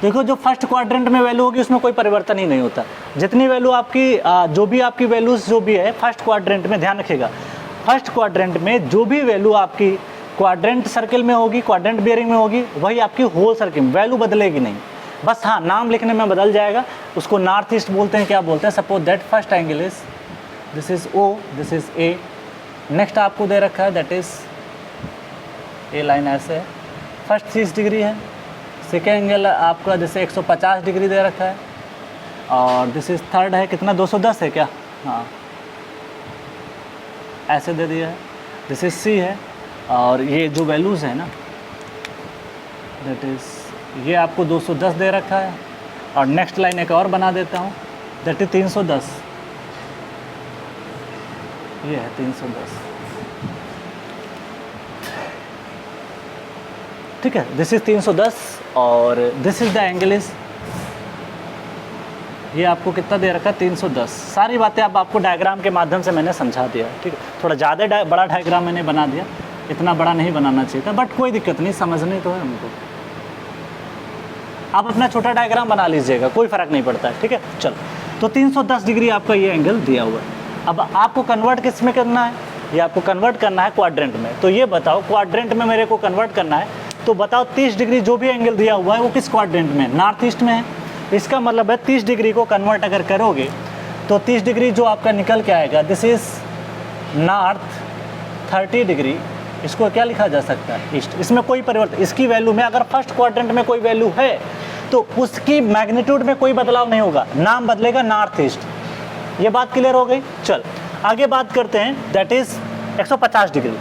[SPEAKER 1] देखो जो फर्स्ट क्वाड्रेंट में वैल्यू होगी उसमें कोई परिवर्तन ही नहीं होता। जितनी वैल्यू आपकी जो भी आपकी वैल्यूज जो भी है फर्स्ट क्वाड्रेंट में, ध्यान रखिएगा, फर्स्ट क्वाड्रेंट में जो भी वैल्यू आपकी क्वाड्रेंट सर्किल में होगी, क्वाड्रेंट बेयरिंग में होगी, वही आपकी होल सर्किल में, वैल्यू बदलेगी नहीं। बस हाँ, नाम लिखने में बदल जाएगा। उसको नॉर्थ ईस्ट बोलते हैं, क्या बोलते हैं, suppose that first angle is this is O, this is A. Next आपको दे रखा है दैट इज ए लाइन ऐसे है, फर्स्ट 30 डिग्री है, सेकेंड एंगल आपका जैसे 150 डिग्री दे रखा है, और दिस इज थर्ड है कितना 210 है क्या, हाँ ऐसे दे दिया है, दिस इज सी है। और ये जो वैल्यूज़ है ना दैट इज़ ये आपको 210 दे रखा है, और नेक्स्ट लाइन एक और बना देता हूँ दैट इज 310, ये है 310, ठीक है, दिस इज 310, और this is the angle is, ये आपको कितना दे रखा है 310। सारी बातें अब आपको डायग्राम के माध्यम से मैंने समझा दिया, ठीक है। थोड़ा ज़्यादा बड़ा डायग्राम मैंने बना दिया, इतना बड़ा नहीं बनाना चाहिए था, बट कोई दिक्कत नहीं, समझने तो है हमको। आप अपना छोटा डायग्राम बना लीजिएगा, कोई फ़र्क नहीं पड़ता है, ठीक है। चलो, तो 310 डिग्री आपका ये एंगल दिया हुआ है। अब आपको कन्वर्ट किस में करना है, ये आपको कन्वर्ट करना है क्वाड्रेंट में। तो ये बताओ क्वाड्रेंट में मेरे को कन्वर्ट करना है, तो बताओ 30 डिग्री जो भी एंगल दिया हुआ है वो किस क्वाड्रेंट में है, नॉर्थ ईस्ट में है। इसका मतलब है 30 डिग्री को कन्वर्ट अगर करोगे तो 30 डिग्री जो आपका निकल के आएगा, दिस इज़ नॉर्थ, 30 डिग्री, इसको क्या लिखा जा सकता है, ईस्ट। इसमें कोई परिवर्तन, इसकी वैल्यू में अगर फर्स्ट क्वाड्रेंट में कोई वैल्यू है तो उसकी मैग्नीट्यूड में कोई बदलाव नहीं होगा, नाम बदलेगा नॉर्थ ईस्ट। ये बात क्लियर हो गई। चल आगे बात करते हैं, दैट इज़ 150 डिग्री।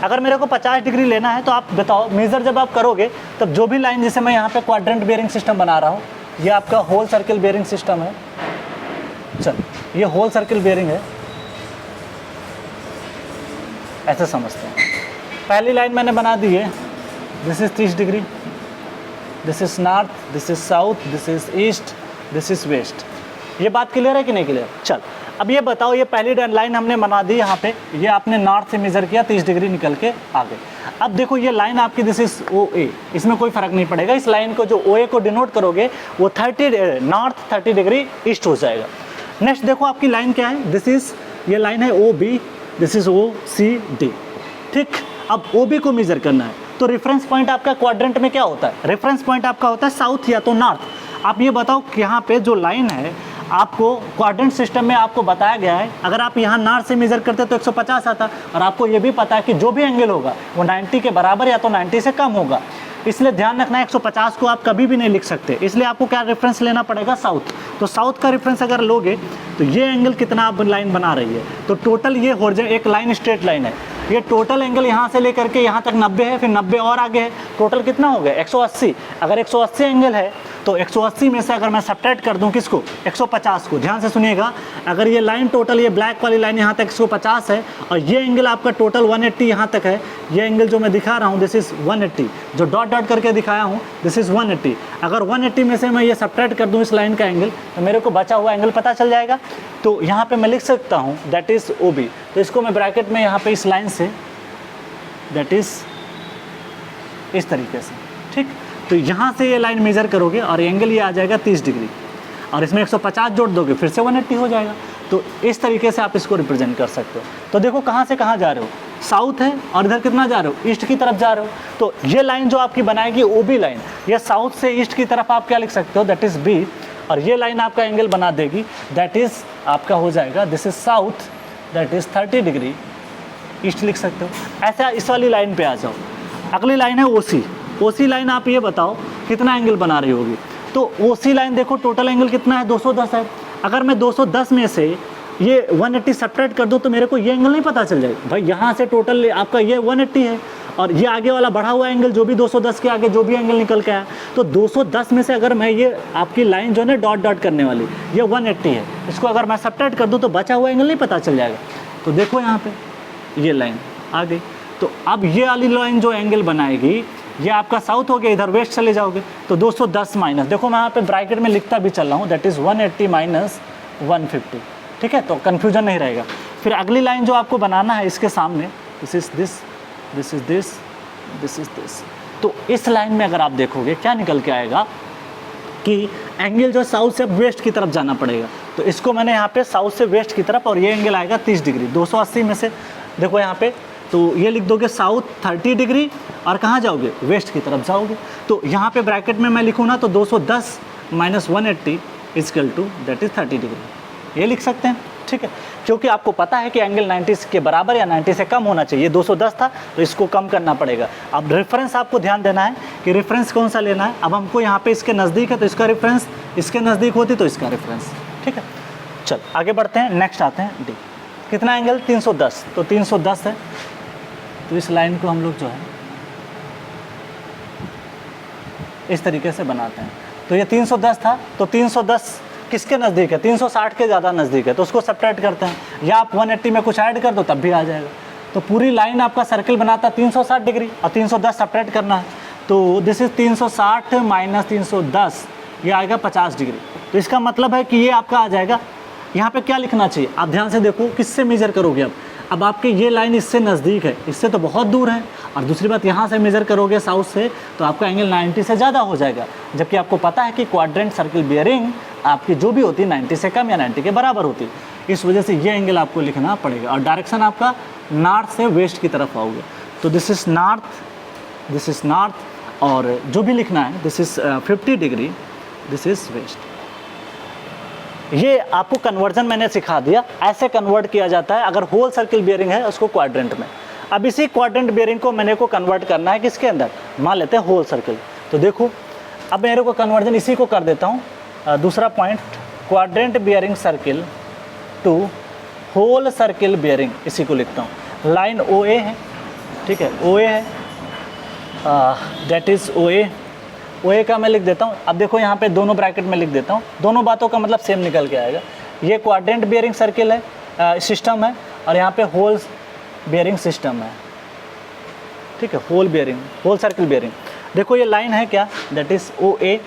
[SPEAKER 1] अगर मेरे को 50 डिग्री लेना है तो आप बताओ, मेज़र जब आप करोगे तब जो भी लाइन, जैसे मैं यहाँ पे क्वाड्रेंट बेयरिंग सिस्टम बना रहा हूँ, ये आपका होल सर्किल बेयरिंग सिस्टम है। चल ये होल सर्किल बेयरिंग है, ऐसे समझते हैं। पहली लाइन मैंने बना दी है, this is 30 degree, this is north, this is south, this is east, this is west. ये बात क्लियर है कि नहीं क्लियर। चल अब ये बताओ, ये पहली लाइन हमने बना दी यहाँ पे, ये आपने नॉर्थ से मेज़र किया, 30 डिग्री निकल के आ गए। अब देखो ये लाइन आपकी दिस इज़ ओ ए, इसमें कोई फ़र्क नहीं पड़ेगा। इस लाइन को जो ओ ए को डिनोट करोगे वो 30 नॉर्थ, 30 डिग्री ईस्ट हो जाएगा। नेक्स्ट देखो आपकी लाइन क्या है, दिस इज़, ये लाइन है O B, this is O C D, ठीक। अब ओ बी को मेज़र करना है, तो रेफरेंस पॉइंट आपका क्वाड्रेंट में क्या होता है, रेफरेंस पॉइंट आपका होता है साउथ या तो नॉर्थ। आप ये बताओ कि यहाँ पे जो लाइन है आपको क्वाड्रेंट सिस्टम में आपको बताया गया है, अगर आप यहाँ नॉर्थ से मेज़र करते तो 150 आता, और आपको ये भी पता है कि जो भी एंगल होगा वो 90 के बराबर या तो 90 से कम होगा। इसलिए ध्यान रखना है 150 को आप कभी भी नहीं लिख सकते, इसलिए आपको क्या रेफरेंस लेना पड़ेगा, साउथ। तो साउथ का रेफरेंस अगर लोगे तो ये एंगल कितना आप लाइन बना रही है, तो टोटल ये हॉरिजॉन्टल एक लाइन स्ट्रेट लाइन है, ये टोटल एंगल यहाँ से लेकर के यहाँ तक 90 है, फिर 90 और आगे है, टोटल कितना हो गया 180। अगर 180 एंगल है तो 180 में से अगर मैं सब्ट्रैक्ट कर दूं किसको, 150 को, ध्यान से सुनिएगा। अगर ये लाइन टोटल, ये ब्लैक वाली लाइन यहाँ तक 150 है, और ये एंगल आपका टोटल 180 यहाँ तक है, ये एंगल जो मैं दिखा रहा हूँ दिस इज़ 180, जो डॉट डॉट करके दिखाया हूँ दिस इज़ 180। अगर 180 में से मैं ये सब्ट्रैक्ट कर दूँ इस लाइन का एंगल, तो मेरे को बचा हुआ एंगल पता चल जाएगा। तो यहाँ पर मैं लिख सकता हूँ दैट इज़ ओ बी, तो इसको मैं ब्रैकेट में यहाँ पर इस लाइन से दैट इज़ इस तरीके से, ठीक। तो यहाँ से ये लाइन मेज़र करोगे और एंगल ये आ जाएगा 30 डिग्री, और इसमें 150 जोड़ दोगे फिर से 180 हो जाएगा। तो इस तरीके से आप इसको रिप्रेजेंट कर सकते हो। तो देखो कहाँ से कहाँ जा रहे हो, साउथ है और इधर कितना जा रहे हो, ईस्ट की तरफ जा रहे हो। तो ये लाइन जो आपकी बनाएगी ओ बी लाइन, ये साउथ से ईस्ट की तरफ आप क्या लिख सकते हो, दैट इज़ बी, और ये लाइन आपका एंगल बना देगी, दैट इज़ आपका हो जाएगा, this is south, that is 30 degree east लिख सकते हो। ऐसा इस वाली लाइन पे आ जाओ। अगली लाइन है ओसी। ओसी लाइन आप ये बताओ कितना एंगल बना रही होगी। तो ओसी लाइन देखो टोटल एंगल कितना है, 210 है। अगर मैं 210 में से ये 180 सब्ट्रैक्ट कर दूँ तो मेरे को ये एंगल नहीं पता चल जाएगा भाई, यहाँ से टोटल आपका ये 180 है और ये आगे वाला बढ़ा हुआ एंगल जो भी 210 के आगे जो भी एंगल निकल के आया, तो 210 में से अगर मैं ये आपकी लाइन जो है डॉट डॉट करने वाली ये 180 है, इसको अगर मैं सब्ट्रैक्ट कर दूँ तो बचा हुआ एंगल नहीं पता चल जाएगा। तो देखो यहाँ पे ये लाइन आ गई। तो अब ये वाली लाइन जो एंगल बनाएगी ये आपका साउथ हो गया, इधर वेस्ट चले जाओगे तो 210 माइनस, देखो मैं यहाँ पे ब्रैकेट में लिखता भी चल रहा हूँ, दैट इज़ 180 माइनस 150, ठीक है, तो कन्फ्यूजन नहीं रहेगा। फिर अगली लाइन जो आपको बनाना है इसके सामने, this is this, this is this, this is this. तो इस लाइन में अगर आप देखोगे क्या निकल के आएगा कि एंगल जो साउथ से वेस्ट की तरफ जाना पड़ेगा। तो इसको मैंने यहाँ पे साउथ से वेस्ट की तरफ, और ये एंगल आएगा 30 डिग्री। 280 में से देखो यहाँ पे, तो ये लिख दोगे साउथ 30 डिग्री और कहाँ जाओगे, वेस्ट की तरफ जाओगे। तो यहाँ पे ब्रैकेट में मैं लिखूँ ना तो 210 minus 180 equal to that is 30 degree, ये लिख सकते हैं, ठीक है। क्योंकि आपको पता है कि एंगल 90 के बराबर या 90 से कम होना चाहिए, 210 था तो इसको कम करना पड़ेगा। अब रेफरेंस आपको ध्यान देना है कि रेफरेंस कौन सा लेना है। अब हमको यहाँ पे इसके नज़दीक है तो इसका रेफरेंस, इसके नज़दीक होती तो इसका रेफरेंस, ठीक है। चल आगे बढ़ते हैं, नेक्स्ट आते हैं डी। कितना एंगल, 310, तो 310 है। तो इस लाइन को हम लोग जो है इस तरीके से बनाते हैं। तो ये 310 था, तो 310 किसके नज़दीक है, 360 के ज़्यादा नज़दीक है, तो उसको सब्ट्रैक्ट करते हैं, या आप 180 में कुछ ऐड कर दो तब भी आ जाएगा। तो पूरी लाइन आपका सर्कल बनाता है 360 डिग्री और 310 सब्ट्रैक्ट करना है। तो दिस इज़ 360 माइनस 310, ये आएगा 50 डिग्री। तो इसका मतलब है कि ये आपका आ जाएगा, यहाँ पे क्या लिखना चाहिए, आप ध्यान से देखो किससे मेजर करोगे। अब आपके ये लाइन इससे नज़दीक है, इससे तो बहुत दूर है, और दूसरी बात यहाँ से मेज़र करोगे साउथ से तो आपका एंगल 90 से ज़्यादा हो जाएगा। जबकि आपको पता है कि क्वाड्रेंट सर्कल बियरिंग आपकी जो भी होती है 90 से कम या 90 के बराबर होती है, इस वजह से ये एंगल आपको लिखना पड़ेगा। और डायरेक्शन आपका नॉर्थ से वेस्ट की तरफ आओगे, तो this is north, this is north, और जो भी लिखना है this is 50 degree, this is west. ये आपको कन्वर्जन मैंने सिखा दिया, ऐसे कन्वर्ट किया जाता है अगर होल सर्किल बियरिंग है उसको क्वाड्रेंट में। अब इसी क्वाड्रेंट बियरिंग को मैंने को कन्वर्ट करना है किसके अंदर, मान लेते हैं होल सर्किल। तो देखो अब मेरे को कन्वर्जन इसी को कर देता हूँ, दूसरा point, quadrant bearing circle to whole circle bearing, इसी को लिखता हूँ। लाइन ओ ए है, ठीक है, ओ ए है, that is O A. O A का मैं लिख देता हूँ। अब देखो यहाँ पे दोनों ब्रैकेट में लिख देता हूँ, दोनों बातों का मतलब सेम निकल के आएगा। ये क्वाड्रेंट बियरिंग सर्किल है, सिस्टम है, और यहाँ पे होल बियरिंग सिस्टम है, ठीक है, whole bearing, whole circle bearing. देखो ये लाइन है क्या, that is O A.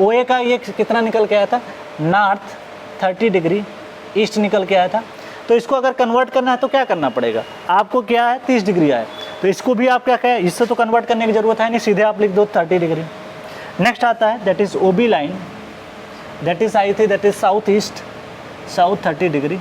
[SPEAKER 1] O A का ये कितना निकल के आया था, नॉर्थ 30 डिग्री ईस्ट निकल के आया था। तो इसको अगर कन्वर्ट करना है तो क्या करना पड़ेगा आपको, क्या है 30 डिग्री आया, तो इसको भी आप क्या कहें, इससे तो कन्वर्ट करने की ज़रूरत है नहीं, सीधे आप लिख दो 30 डिग्री। नेक्स्ट आता है that is O B line, that is आई थी, that is south east, south 30 degree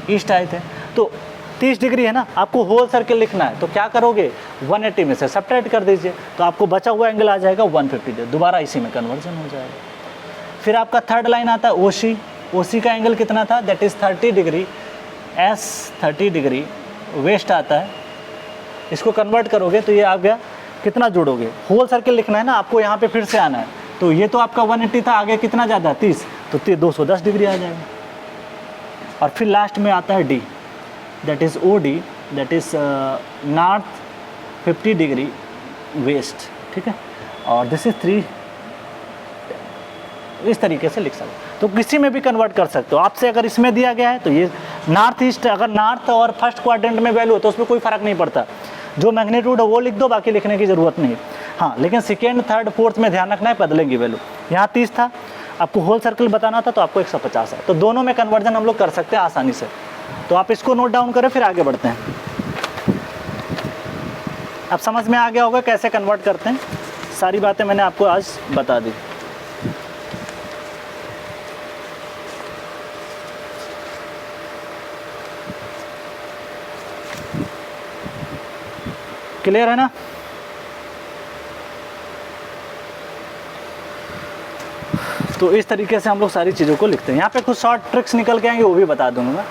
[SPEAKER 1] east आए थे। तो 30 डिग्री है ना, आपको होल सर्किल लिखना है तो क्या करोगे, 180 में से सब्ट्रैक्ट कर दीजिए, तो आपको बचा हुआ एंगल आ जाएगा 150, दोबारा इसी में कन्वर्जन हो जाएगा। फिर आपका थर्ड लाइन आता है ओसी। ओसी का एंगल कितना था, that is 30 degree, S 30 degree west आता है। इसको कन्वर्ट करोगे तो ये आ गया, कितना जोड़ोगे, होल सर्किल लिखना है ना आपको, यहाँ पे फिर से आना है। तो ये तो आपका 180 था, आगे कितना ज़्यादा 30, तो 210 डिग्री आ जाएगा। और फिर लास्ट में आता है D, that is O D, that is north 50 degree west, ठीक है, और दिस इज़ 3, इस तरीके से लिख सकते हो। तो किसी में भी कन्वर्ट कर सकते हो। आपसे अगर इसमें दिया गया है तो ये नॉर्थ ईस्ट, अगर नॉर्थ और फर्स्ट क्वाड्रेंट में वैल्यू हो तो उसमें कोई फ़र्क नहीं पड़ता, जो मैग्नीट्यूड है वो लिख दो, बाकी लिखने की ज़रूरत नहीं है। हाँ, लेकिन सेकेंड थर्ड फोर्थ में ध्यान रखना है, बदलेंगी वैल्यू। यहाँ 30 था, आपको होल सर्किल बताना था तो आपको 150 है, तो दोनों में कन्वर्जन हम लोग कर सकते हैं आसानी से। तो आप इसको नोट डाउन करें, फिर आगे बढ़ते हैं। अब समझ में आ गया होगा कैसे कन्वर्ट करते हैं, सारी बातें मैंने आपको आज बता दी। क्लियर है ना? तो इस तरीके से हम लोग सारी चीज़ों को लिखते हैं। यहाँ पे कुछ शॉर्ट ट्रिक्स निकल के आएंगे, वो भी बता दूंगा मैं।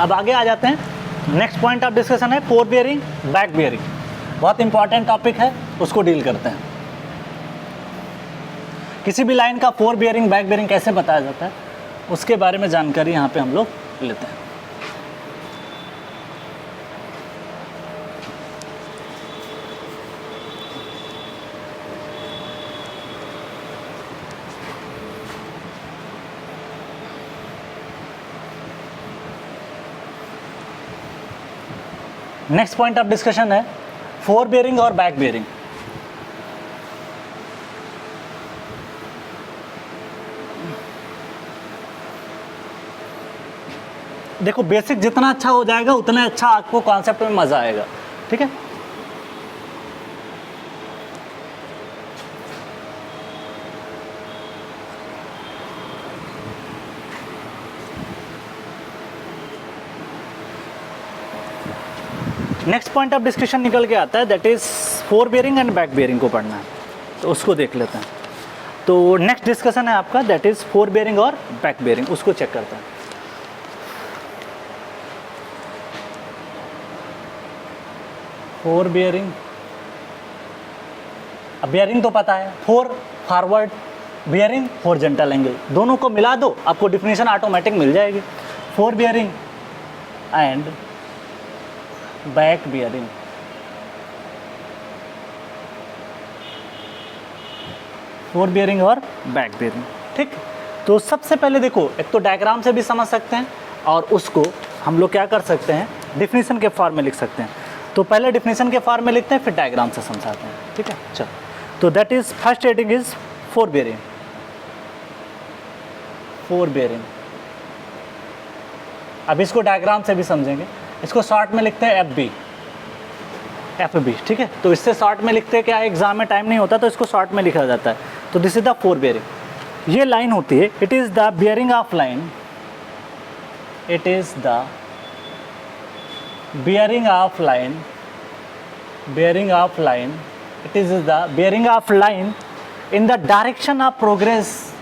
[SPEAKER 1] अब आगे आ जाते हैं। नेक्स्ट पॉइंट ऑफ डिस्कशन है फोर बियरिंग, बैक बियरिंग। बहुत इंपॉर्टेंट टॉपिक है, उसको डील करते हैं। किसी भी लाइन का फोर बियरिंग, बैक बियरिंग कैसे बताया जाता है, उसके बारे में जानकारी यहाँ पे हम लोग लेते हैं। नेक्स्ट पॉइंट ऑफ डिस्कशन है फोर बियरिंग और बैक बियरिंग। देखो बेसिक जितना अच्छा हो जाएगा उतना अच्छा आपको कॉन्सेप्ट में मजा आएगा, ठीक है। नेक्स्ट पॉइंट ऑफ डिस्कशन निकल के आता है, that is four bearing and back bearing को पढ़ना है, तो उसको देख लेते हैं। तो नेक्स्ट डिस्कशन है आपका, दैट इज फोर बियरिंग और बैक बियरिंग, उसको चेक करते हैं। फोर बियरिंग, अब बियरिंग तो पता है, four forward, bearing horizontal angle, दोनों को मिला दो आपको डिफिनेशन ऑटोमेटिक मिल जाएगी। Four bearing and back bearing. Four bearing और बैक बियरिंग, ठीक। तो सबसे पहले देखो, एक तो डायग्राम से भी समझ सकते हैं और उसको हम लोग क्या कर सकते हैं, डिफिनेशन के फॉर्म में लिख सकते हैं। तो पहले डिफिनेशन के फॉर्म में लिखते हैं, फिर डायग्राम से समझाते हैं, ठीक है। चलो, तो that is first heading is four bearing. Four bearing, अब इसको डायग्राम से भी समझेंगे। इसको शॉर्ट में लिखते हैं एफ बी, एफ बी, ठीक है। तो इससे शॉर्ट में लिखते हैं, क्या एग्जाम में टाइम नहीं होता तो इसको शॉर्ट में लिखा जाता है। तो this is the four bearing. ये लाइन होती है, it is the bearing of line, it is the bearing of line, bearing of line, it is the bearing of line in the direction of progress,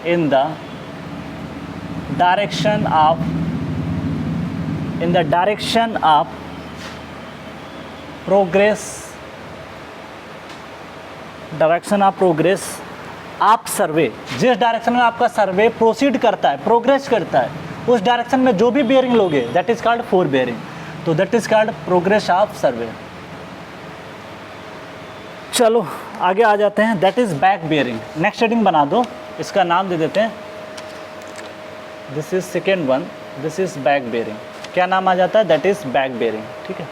[SPEAKER 1] in the direction of, in the direction of progress, direction of progress आप सर्वे, जिस डायरेक्शन में आपका सर्वे प्रोसीड करता है, प्रोग्रेस करता है, उस डायरेक्शन में जो भी बियरिंग लोगे that is called fore bearing. तो that is called progress of survey. चलो आगे आ जाते हैं, that is back bearing. Next heading बना दो, इसका नाम दे देते हैं, this is second one, this is back bearing. क्या नाम आ जाता है, दैट इज बैक बियरिंग, ठीक है।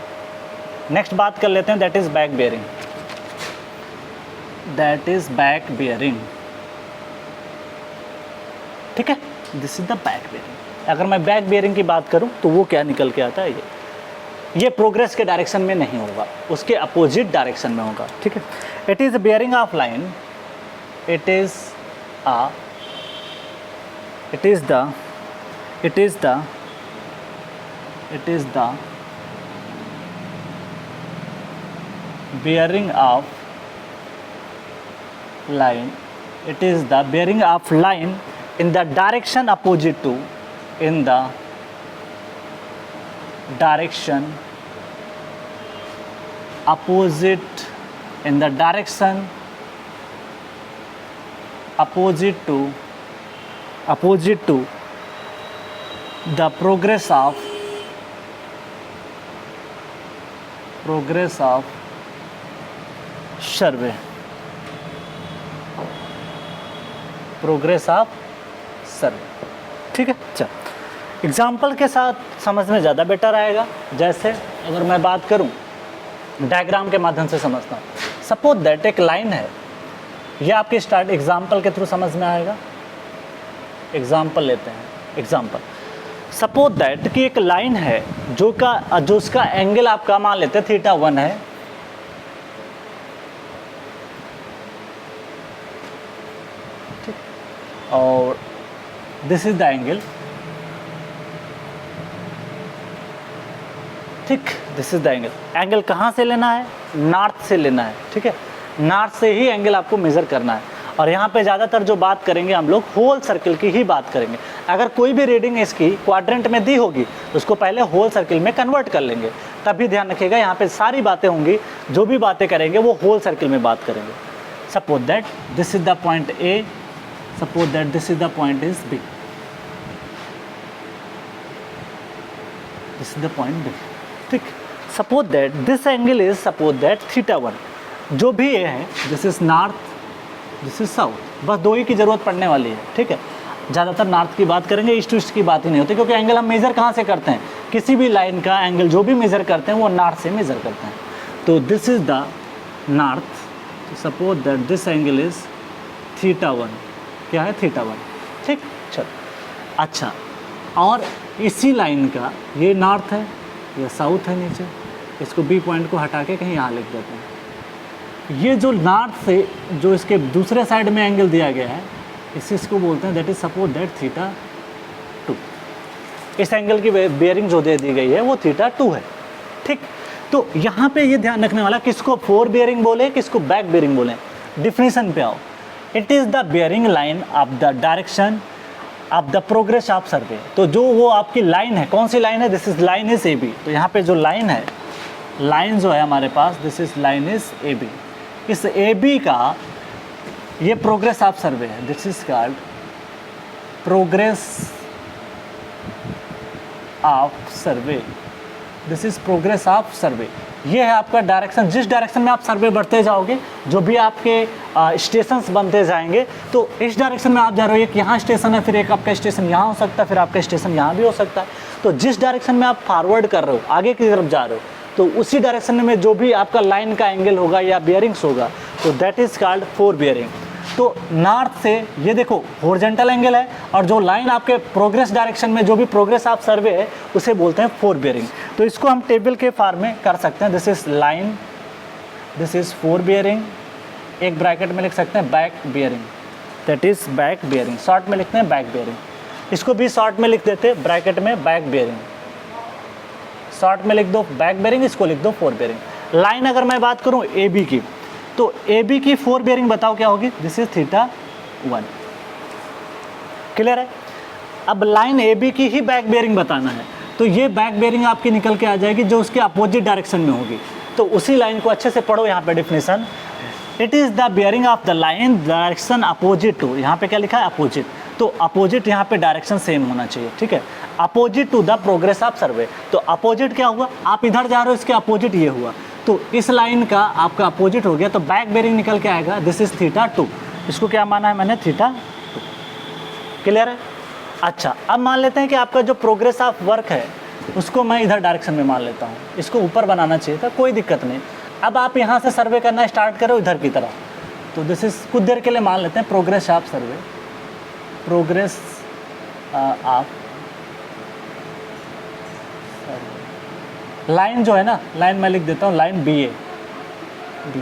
[SPEAKER 1] नेक्स्ट बात कर लेते हैं, that is back bearing, that is back bearing, ठीक है। This is the back bearing. अगर मैं बैक बियरिंग की बात करूं तो वो क्या निकल के आता है, ये प्रोग्रेस के डायरेक्शन में नहीं होगा, उसके अपोजिट डायरेक्शन में होगा, ठीक है। It is bearing of line, it is the bearing of line, it is the bearing of line in the direction opposite to, in the direction opposite, in the direction opposite to the progress of survey, progress of सर्वे, ठीक है। चल एग्जाम्पल के साथ समझ में ज़्यादा बेटर आएगा। जैसे अगर मैं बात करूं, डायग्राम के माध्यम से समझता हूँ। सपोज दैट एक लाइन है, ये आपके स्टार्ट एग्जाम्पल के थ्रू समझ में आएगा। एग्जाम्पल लेते हैं, एग्जाम्पल सपोज दैट कि एक लाइन है जो उसका एंगल आपका मान लेते हैं थीटा 1 है, ठीक, और दिस इज द एंगल, ठीक, this is the angle. Angle कहाँ से लेना है? नॉर्थ से लेना है, ठीक है, नॉर्थ से ही एंगल आपको मेज़र करना है। और यहाँ पे ज़्यादातर जो बात करेंगे हम लोग होल सर्किल की ही बात करेंगे। अगर कोई भी रीडिंग इसकी क्वाड्रेंट में दी होगी तो उसको पहले होल सर्किल में कन्वर्ट कर लेंगे, तभी ध्यान रखिएगा यहाँ पे सारी बातें होंगी, जो भी बातें करेंगे वो होल सर्किल में बात करेंगे। Suppose that this is the point A, suppose that this is the point is B, this is the point B, ठीक। Suppose that this angle is suppose that theta 1, जो भी ए है, this is north, this is south, बस दो ही की ज़रूरत पड़ने वाली है, ठीक है। ज़्यादातर नॉर्थ की बात करेंगे, ईस्ट वेस्ट की बात ही नहीं होती, क्योंकि एंगल हम मेज़र कहाँ से करते हैं? किसी भी लाइन का एंगल जो भी मेज़र करते हैं वो नॉर्थ से मेज़र करते हैं। तो दिस इज़ द नॉर्थ, तो suppose that this angle is theta 1, क्या है? थीटा 1, ठीक। चलो, अच्छा, और इसी लाइन का ये नॉर्थ है, ये साउथ है नीचे, इसको बी पॉइंट को हटा के कहीं यहाँ लिख देते हैं। ये जो नॉर्थ से जो इसके दूसरे साइड में एंगल दिया गया है, इसको बोलते हैं that is suppose that theta 2। इस एंगल की बेयरिंग जो दे दी गई है वो थीटा 2 है, ठीक। तो यहाँ पे ये ध्यान रखने वाला, किसको फोर बेयरिंग बोले, किसको बैक बेयरिंग बोले। डिफिनेशन पे आओ, it is the bearing line of the direction of the progress of survey. तो जो वो आपकी लाइन है, कौन सी लाइन है? This is line is A B. तो यहाँ पे जो लाइन है, लाइन जो है हमारे पास, this is line is A B. इस ए बी का ये प्रोग्रेस ऑफ सर्वे है, this is called progress of survey, this is progress of survey. ये है आपका डायरेक्शन, जिस डायरेक्शन में आप सर्वे बढ़ते जाओगे, जो भी आपके स्टेशंस बनते जाएंगे, तो इस डायरेक्शन में आप जा रहे हो, एक यहाँ स्टेशन है, फिर एक आपका स्टेशन यहाँ हो सकता है, फिर आपका स्टेशन यहाँ भी हो सकता है। तो जिस डायरेक्शन में आप फॉरवर्ड कर रहे हो, आगे की तरफ जा रहे हो, तो उसी डायरेक्शन में जो भी आपका लाइन का एंगल होगा या बियरिंग्स होगा, तो that is called fore bearing. तो नॉर्थ से ये देखो हॉरिजॉन्टल एंगल है, और जो लाइन आपके प्रोग्रेस डायरेक्शन में जो भी प्रोग्रेस ऑफ सर्वे है उसे बोलते हैं फोर बियरिंग। तो इसको हम टेबल के फॉर्म में कर सकते हैं, this is line, this is four bearing, एक ब्रैकेट में लिख सकते हैं back bearing, that is back bearing, short में लिखते हैं बैक बियरिंग। इसको भी शॉर्ट में लिख देते हैं ब्रैकेट में बैक बियरिंग, शॉर्ट में लिख दो बैक बेयरिंग, इसको लिख दो फोर बेयरिंग। लाइन अगर मैं बात करूं ए बी की, तो ए बी की फोर बेयरिंग बताओ क्या होगी? दिस इज थीटा 1, क्लियर है। अब लाइन ए बी की ही बैक बेयरिंग बताना है, तो ये बैक बेयरिंग आपकी निकल के आ जाएगी जो उसके अपोजिट डायरेक्शन में होगी। तो उसी लाइन को अच्छे से पढ़ो, यहाँ पे definition, it is the bearing of the line direction opposite to, यहाँ पे क्या लिखा है? अपोजिट। तो अपोजिट यहाँ पे डायरेक्शन सेम होना चाहिए, ठीक है, opposite to the progress of survey. तो अपोजिट क्या हुआ? आप इधर जा रहे हो, इसके अपोजिट ये हुआ, तो इस लाइन का आपका अपोजिट हो गया, तो बैक बेयरिंग निकल के आएगा, दिस इज थीटा 2। इसको क्या माना है मैंने? थीटा 2, क्लियर है। अच्छा, अब मान लेते हैं कि आपका जो प्रोग्रेस ऑफ वर्क है उसको मैं इधर डायरेक्शन में मान लेता हूँ, इसको ऊपर बनाना चाहिए था, कोई दिक्कत नहीं। अब आप यहाँ से सर्वे करना स्टार्ट करो इधर की तरफ, तो दिस इज कुछ देर के लिए मान लेते हैं progress of survey, progress of line जो है ना, लाइन मैं लिख देता हूँ, लाइन बी ए बी।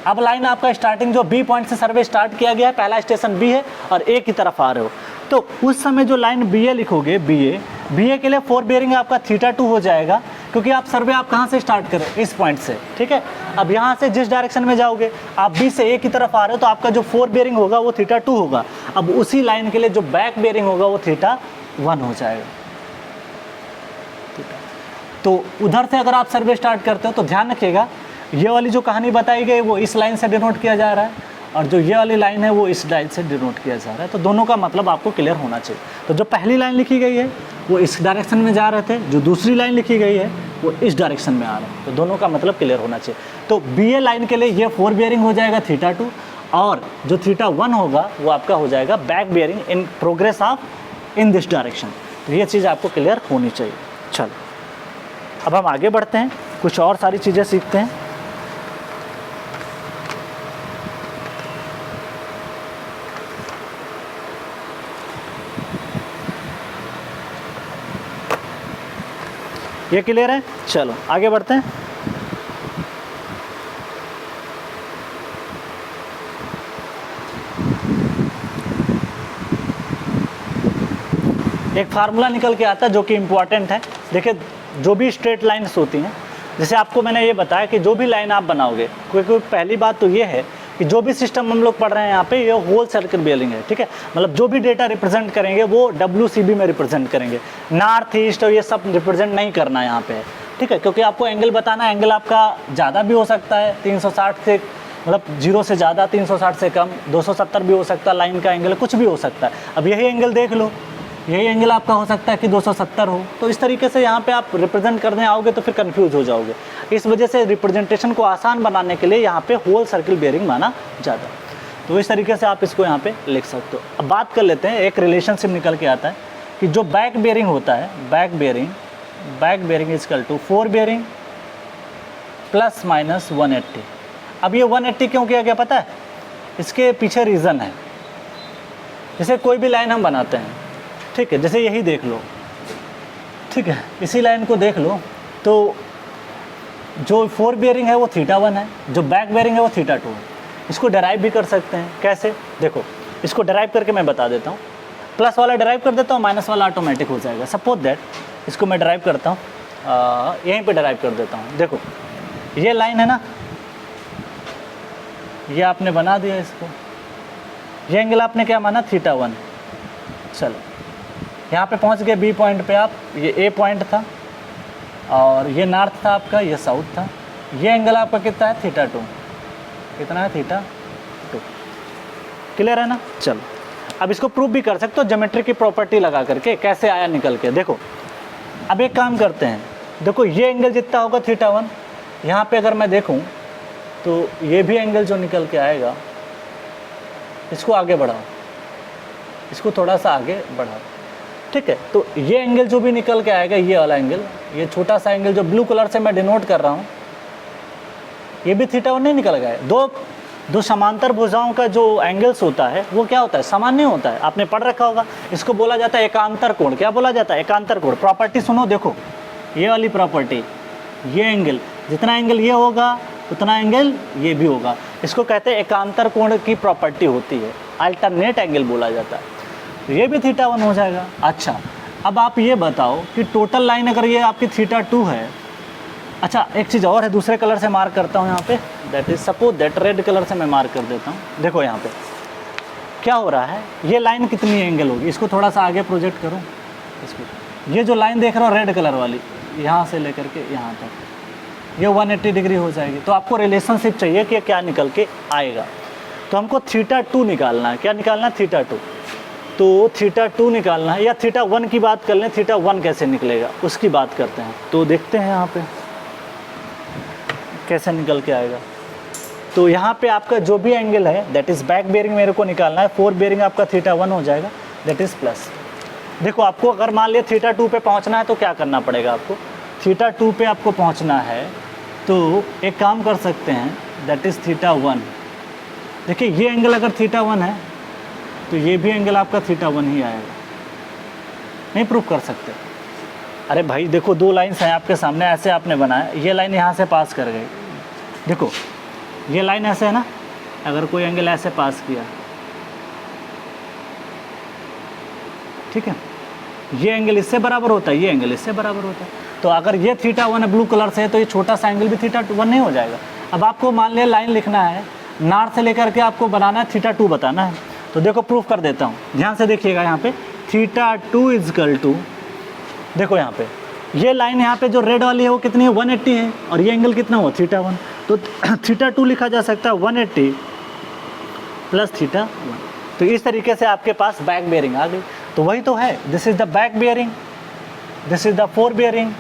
[SPEAKER 1] अब लाइन आपका स्टार्टिंग जो बी पॉइंट से सर्वे स्टार्ट किया गया है, पहला स्टेशन बी है और ए की तरफ आ रहे हो, तो उस समय जो लाइन बी ए लिखोगे, बी ए के लिए फोर बेयरिंग आपका थीटा 2 हो जाएगा, क्योंकि आप सर्वे आप कहाँ से स्टार्ट करो? इस पॉइंट से, ठीक है। अब यहाँ से जिस डायरेक्शन में जाओगे, आप बी से ए की तरफ आ रहे हो, तो आपका जो फोर बेयरिंग होगा वो थीटा 2 होगा। अब उसी लाइन के लिए जो बैक बेयरिंग होगा वो थीटा 1 हो जाएगा। तो उधर से अगर आप सर्वे स्टार्ट करते हो तो ध्यान रखिएगा, ये वाली जो कहानी बताई गई वो इस लाइन से डिनोट किया जा रहा है, और जो ये वाली लाइन है वो इस लाइन से डिनोट किया जा रहा है। तो दोनों का मतलब आपको क्लियर होना चाहिए। तो जो पहली लाइन लिखी गई है वो इस डायरेक्शन में जा रहे थे, जो दूसरी लाइन लिखी गई है वो इस डायरेक्शन में आ रहा है, तो दोनों का मतलब क्लियर होना चाहिए। तो बी ए लाइन के लिए ये फोर बेयरिंग हो जाएगा थीटा 2, और जो थीटा 1 होगा वो आपका हो जाएगा back bearing in progress of in this direction. तो ये चीज़ आपको क्लियर होनी चाहिए। चलो, अब हम आगे बढ़ते हैं, कुछ और सारी चीज़ें सीखते हैं। ये क्लियर है? चलो आगे बढ़ते हैं। एक फार्मूला निकल के आता है जो कि इम्पॉर्टेंट है। देखिए जो भी स्ट्रेट लाइन्स होती हैं, जैसे आपको मैंने ये बताया कि जो भी लाइन आप बनाओगे, क्योंकि पहली बात तो ये है कि जो भी सिस्टम हम लोग पढ़ रहे हैं यहाँ पे ये होल सर्कल बेयरिंग है, ठीक है। मतलब जो भी डेटा रिप्रेजेंट करेंगे वो WCB में रिप्रेजेंट करेंगे, नॉर्थ ईस्ट और ये सब रिप्रेजेंट नहीं करना है यहाँ पे, ठीक है। क्योंकि आपको एंगल बताना है, एंगल आपका ज़्यादा भी हो सकता है 360 से, मतलब 0 से ज़्यादा, 360 से कम, 270 भी हो सकता है, लाइन का एंगल कुछ भी हो सकता है। अब यही एंगल देख लो, यही एंगल आपका हो सकता है कि 270 हो। तो इस तरीके से यहाँ पे आप रिप्रेजेंट करने आओगे तो फिर कंफ्यूज हो जाओगे। इस वजह से रिप्रेजेंटेशन को आसान बनाने के लिए यहाँ पे होल सर्कल बेयरिंग माना जाता है। तो इस तरीके से आप इसको यहाँ पे लिख सकते हो। अब बात कर लेते हैं, एक रिलेशनशिप निकल के आता है कि जो बैक बेयरिंग होता है, back bearing equal to fore bearing plus minus 180। अब ये 180 क्यों किया गया पता है? इसके पीछे रीज़न है। जैसे कोई भी लाइन हम बनाते हैं, ठीक है, जैसे यही देख लो, ठीक है, इसी लाइन को देख लो, तो जो फोर बेयरिंग है वो θ1 है, जो बैक बेयरिंग है वो θ2 है। इसको डेराइव भी कर सकते हैं। कैसे? देखो, इसको डेराइव करके मैं बता देता हूँ। प्लस वाला डेराइव कर देता हूँ, माइनस वाला ऑटोमेटिक हो जाएगा। सपोज दैट इसको मैं डेराइव करता हूँ, यहीं पे डेराइव कर देता हूँ। देखो ये लाइन है ना, ये आपने बना दिया इसको, ये एंगल आपने क्या माना? θ1। चलो यहाँ पे पहुँच गए बी पॉइंट पे आप, ये ए पॉइंट था और ये नॉर्थ था आपका, ये साउथ था। ये एंगल आपका कितना है? θ2। कितना है? θ2। क्लियर है ना? चलो अब इसको प्रूव भी कर सकते हो ज्योमेट्री की प्रॉपर्टी लगा करके। कैसे आया निकल के? देखो अब एक काम करते हैं, देखो ये एंगल जितना होगा θ1, यहाँ पे अगर मैं देखूँ तो ये भी एंगल जो निकल के आएगा, इसको आगे बढ़ाओ, इसको थोड़ा सा आगे बढ़ाओ, ठीक है। तो ये एंगल जो भी निकल के आएगा, ये वाला एंगल, ये छोटा सा एंगल जो ब्लू कलर से मैं डिनोट कर रहा हूँ, ये भी θ1 नहीं निकल गया है। दो समांतर भुजाओं का जो एंगल्स होता है वो क्या होता है? समान नहीं होता है। आपने पढ़ रखा होगा, इसको बोला जाता है एकांतर कोण। क्या बोला जाता है? एकांतर कोण। प्रॉपर्टी सुनो, देखो ये वाली प्रॉपर्टी, ये एंगल, जितना एंगल ये होगा उतना एंगल ये भी होगा। इसको कहते हैं एकांतर कोण की प्रॉपर्टी होती है, अल्टरनेट एंगल बोला जाता है। तो ये भी θ1 हो जाएगा। अच्छा अब आप ये बताओ कि टोटल लाइन अगर ये आपकी θ2 है, अच्छा एक चीज़ और है, दूसरे कलर से मार्क करता हूँ यहाँ पे, that is suppose that red colour से मैं मार्क कर देता हूँ। देखो यहाँ पे क्या हो रहा है, ये लाइन कितनी एंगल होगी? इसको थोड़ा सा आगे प्रोजेक्ट करो, इसको, ये जो लाइन देख रहा हो रेड कलर वाली, यहाँ से लेकर के यहाँ तक, ये 180 डिग्री हो जाएगी। तो आपको रिलेशनशिप चाहिए कि क्या निकल के आएगा। तो हमको θ2 निकालना है। क्या निकालना है? θ2। तो θ2 निकालना है, या θ1 की बात कर लें, θ1 कैसे निकलेगा उसकी बात करते हैं। तो देखते हैं यहाँ पे कैसे निकल के आएगा। तो यहाँ पे आपका जो भी एंगल है, दैट इज़ बैक बेयरिंग मेरे को निकालना है, फोर बेयरिंग आपका θ1 हो जाएगा, दैट इज़ प्लस। देखो आपको अगर मान लिया θ2 पे पहुँचना है तो क्या करना पड़ेगा आपको? θ2 पे आपको पहुँचना है तो एक काम कर सकते हैं, दैट इज़ θ1। देखिए ये एंगल अगर θ1 है तो ये भी एंगल आपका θ1 ही आएगा। नहीं प्रूव कर सकते? अरे भाई देखो दो लाइन्स हैं आपके सामने, ऐसे आपने बनाया, ये लाइन यहाँ से पास कर गई। देखो ये लाइन ऐसे है ना, अगर कोई एंगल ऐसे पास किया, ठीक है, ये एंगल इससे बराबर होता है, ये एंगल इससे बराबर होता है। तो अगर ये θ1 है ब्लू कलर से, तो ये छोटा सा एंगल भी θ1 नहीं हो जाएगा। अब आपको मान लिया लाइन लिखना है, नॉर्थ से लेकर के आपको बनाना है, θ2 बताना है। तो देखो प्रूफ कर देता हूँ, ध्यान से देखिएगा यहाँ पे, θ2 इजकल टू, देखो यहाँ पे ये लाइन यहाँ पे जो रेड वाली है वो कितनी है? 180 है, और ये एंगल कितना हुआ? θ1। तो θ2 लिखा जा सकता है 180 प्लस θ1। तो इस तरीके से आपके पास बैक बेयरिंग आ गई। तो वही तो है, this is the back bearing, this is the four bearing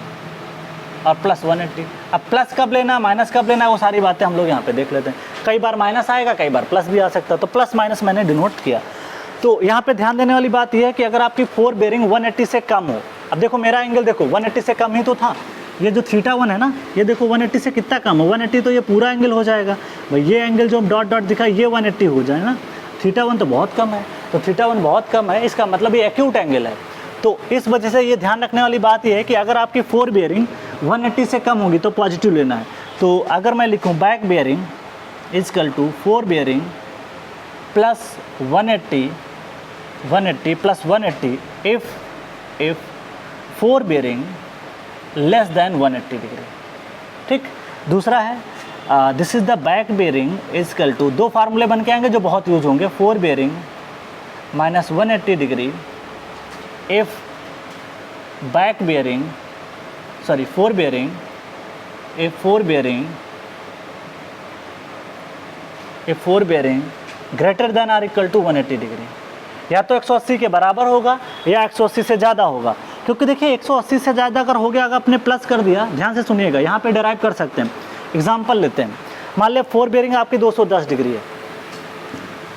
[SPEAKER 1] और प्लस 180। अब प्लस कब लेना, माइनस कब लेना, वो सारी बातें हम लोग यहाँ पे देख लेते हैं। कई बार माइनस आएगा, कई बार प्लस भी आ सकता है, तो प्लस माइनस मैंने डिनोट किया। तो यहाँ पे ध्यान देने वाली बात यह है कि अगर आपकी फोर बेयरिंग 180 से कम हो, अब देखो मेरा एंगल देखो 180 से कम ही तो था, ये जो θ1 है ना, ये देखो 180 से कितना कम है? 180, तो ये पूरा एंगल हो जाएगा भाई। ये एंगल जो डॉट डॉट दिखा, ये 180 हो जाए ना, θ1 तो बहुत कम है। तो θ1 बहुत कम है, इसका मतलब ये एक्यूट एंगल है। तो इस वजह से ये ध्यान रखने वाली बात ये है कि अगर आपकी 4 बेयरिंग 180 से कम होगी तो पॉजिटिव लेना है। तो अगर मैं लिखूँ back bearing equal to 4 bearing plus 180 plus 180 if 4 bearing less than 180 degree. ठीक, दूसरा है this is the back bearing equal to, दो फार्मूले बन के आएंगे जो बहुत यूज होंगे, 4 bearing minus 180 degree if back bearing 4 bearing if 4 bearing greater than or equal to 180 degree. या तो 180 के बराबर होगा या 180 से ज़्यादा होगा, क्योंकि देखिए 180 से ज़्यादा अगर हो गया, अगर आपने प्लस कर दिया, ध्यान से सुनिएगा, यहाँ पे डिराइव कर सकते हैं। एग्जांपल लेते हैं, मान लें 4 बेयरिंग आपकी 210 डिग्री है,